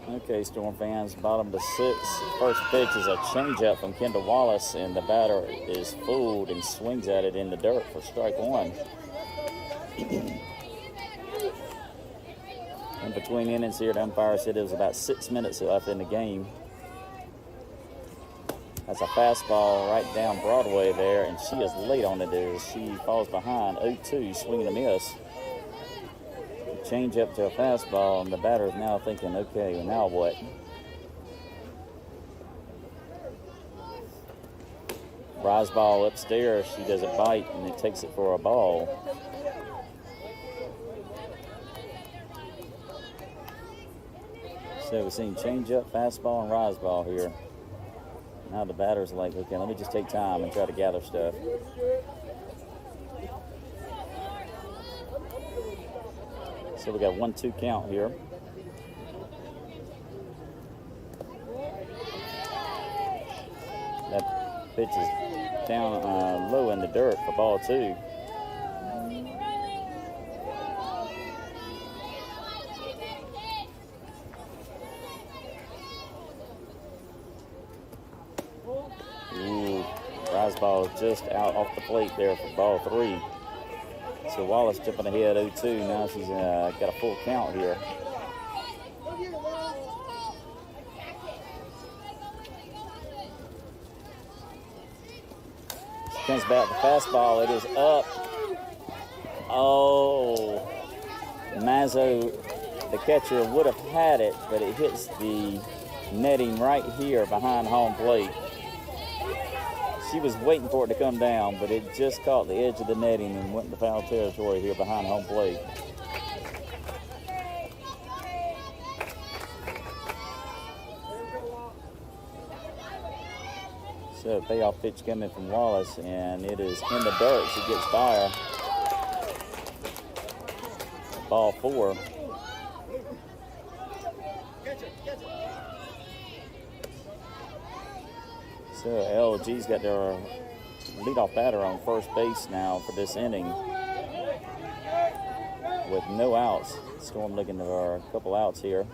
Okay, Storm fans, bottom of the 6th. First pitch is a changeup from Kendall Wallace, and the batter is fooled and swings at it in the dirt for strike 1. In between innings here, the umpire said it was about 6 minutes left in the game. That's a fastball right down Broadway there, and she is late on it as she falls behind 0-2, swinging a miss. Change up to a fastball, and the batter is now thinking, okay, well, now what? Rise ball upstairs, she does a bite, and it takes it for a ball. So we've seen change up, fastball, and rise ball here. Now the batter's like, okay, let me just take time and try to gather stuff. So we got 1-2 count here. That pitch is down low in the dirt for ball 2. Ooh, rise ball just out off the plate there for ball 3. So Wallace jumping ahead 0-2. Now she's got a full count here. She comes back, the fastball, it is up. Oh, Mazzo, the catcher, would have had it, but it hits the netting right here behind home plate. She was waiting for it to come down, but it just caught the edge of the netting and went into foul territory here behind home plate. So payoff pitch coming from Wallace, and it is in the dirt. She gets fire. Ball 4. So LLG's got their leadoff batter on first base now for this inning with no outs. Storm looking for a couple outs here.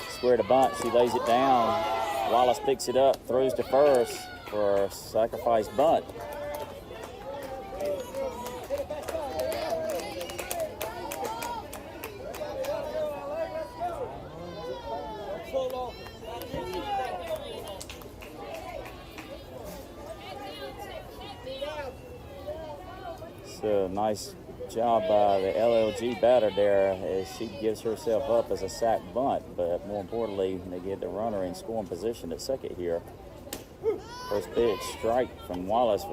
Square to bunt, she lays it down. Wallace picks it up, throws to first for a sacrifice bunt. So nice job by the LLG batter there as she gives herself up as a sack bunt, but more importantly, they get the runner in scoring position at second here. First pitch, strike from Wallace.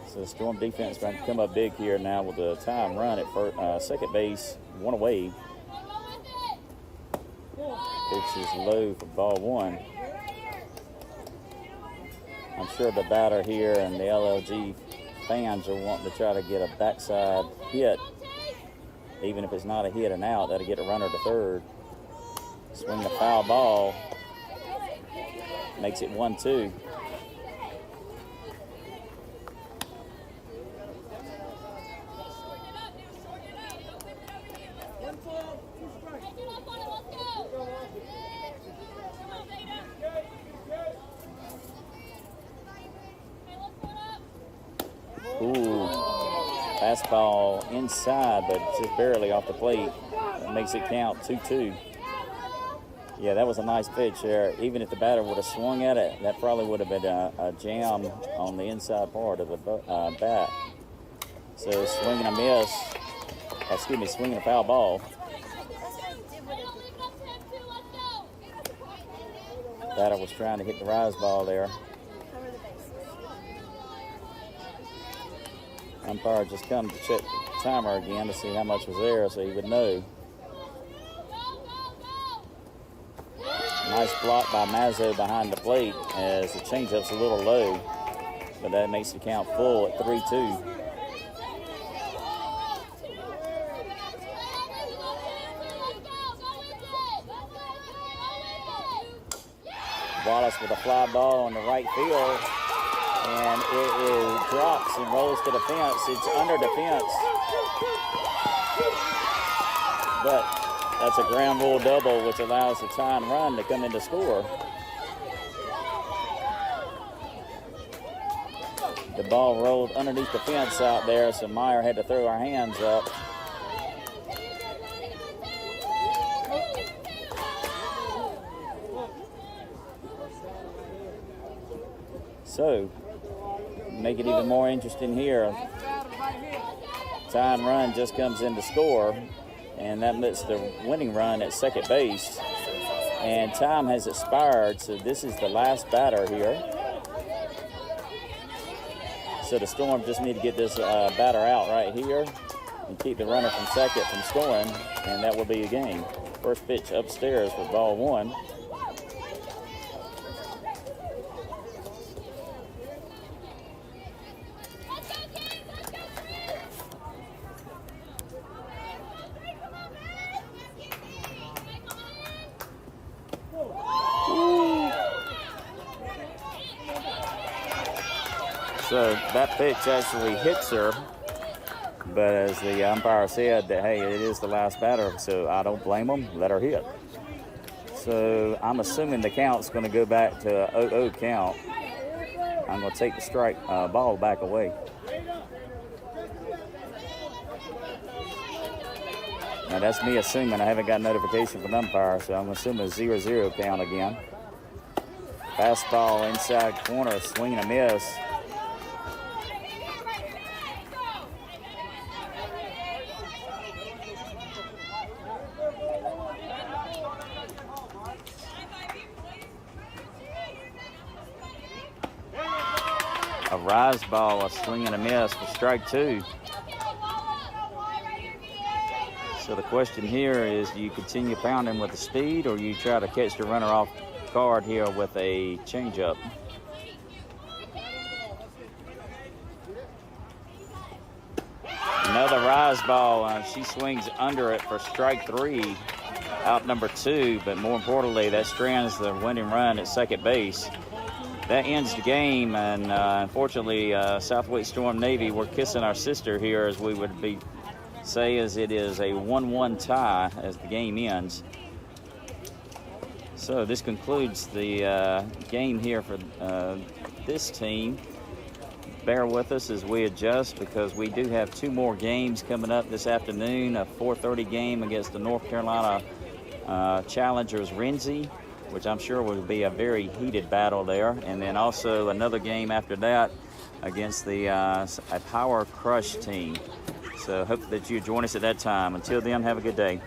So the Storm defense going to come up big here now with a time run at second base, one away. Pitch is low for ball one. I'm sure the batter here and the LLG fans are wanting to try to get a backside hit. Even if it's not a hit and out, that'll get a runner to third. Swing the foul ball. Makes it 1-2. Ooh, fastball inside, but just barely off the plate. That makes it count 2-2. Yeah, that was a nice pitch there. Even if the batter would have swung at it, that probably would have been a jam on the inside part of the bat. So swinging a miss, swinging a foul ball. Batter was trying to hit the rise ball there. Umpire just come to check the timer again to see how much was there so he would know. Nice block by Mazzo behind the plate as the changeup's a little low, but that makes the count full at 3-2. Wallace with a fly ball in the right field. And it drops and rolls to the fence. It's under the fence. But that's a ground rule double, which allows the tying run to come in to score. The ball rolled underneath the fence out there, so Meyer had to throw our hands up. So, make it even more interesting here. Tying run just comes in to score, and that puts the winning run at second base. And time has expired, so this is the last batter here. So the Storm just need to get this batter out right here and keep the runner from second from scoring, and that will be a game. First pitch upstairs for ball one. So that pitch actually hits her, but as the umpire said that, hey, it is the last batter, so I don't blame them, let her hit. So I'm assuming the count's going to go back to a 0-0 count. I'm going to take the strike ball back away. Now that's me assuming. I haven't got notification from the umpire, so I'm assuming a 0-0 count again. Fastball inside corner, swing and a miss. A rise ball, a swing and a miss for strike two. So the question here is, do you continue pounding with the speed, or you try to catch the runner off guard here with a changeup? Another rise ball, she swings under it for strike three, out number two, but more importantly, that strands the winning run at second base. That ends the game, and unfortunately, SWStorm Navy, we're kissing our sister here, as we would say, as it is a 1-1 tie as the game ends. So this concludes the game here for this team. Bear with us as we adjust, because we do have two more games coming up this afternoon. A 4:30 game against the North Carolina Challengers Renzi, which I'm sure will be a very heated battle there. And then also another game after that against the a Power Crush team. So hope that you join us at that time. Until then, have a good day.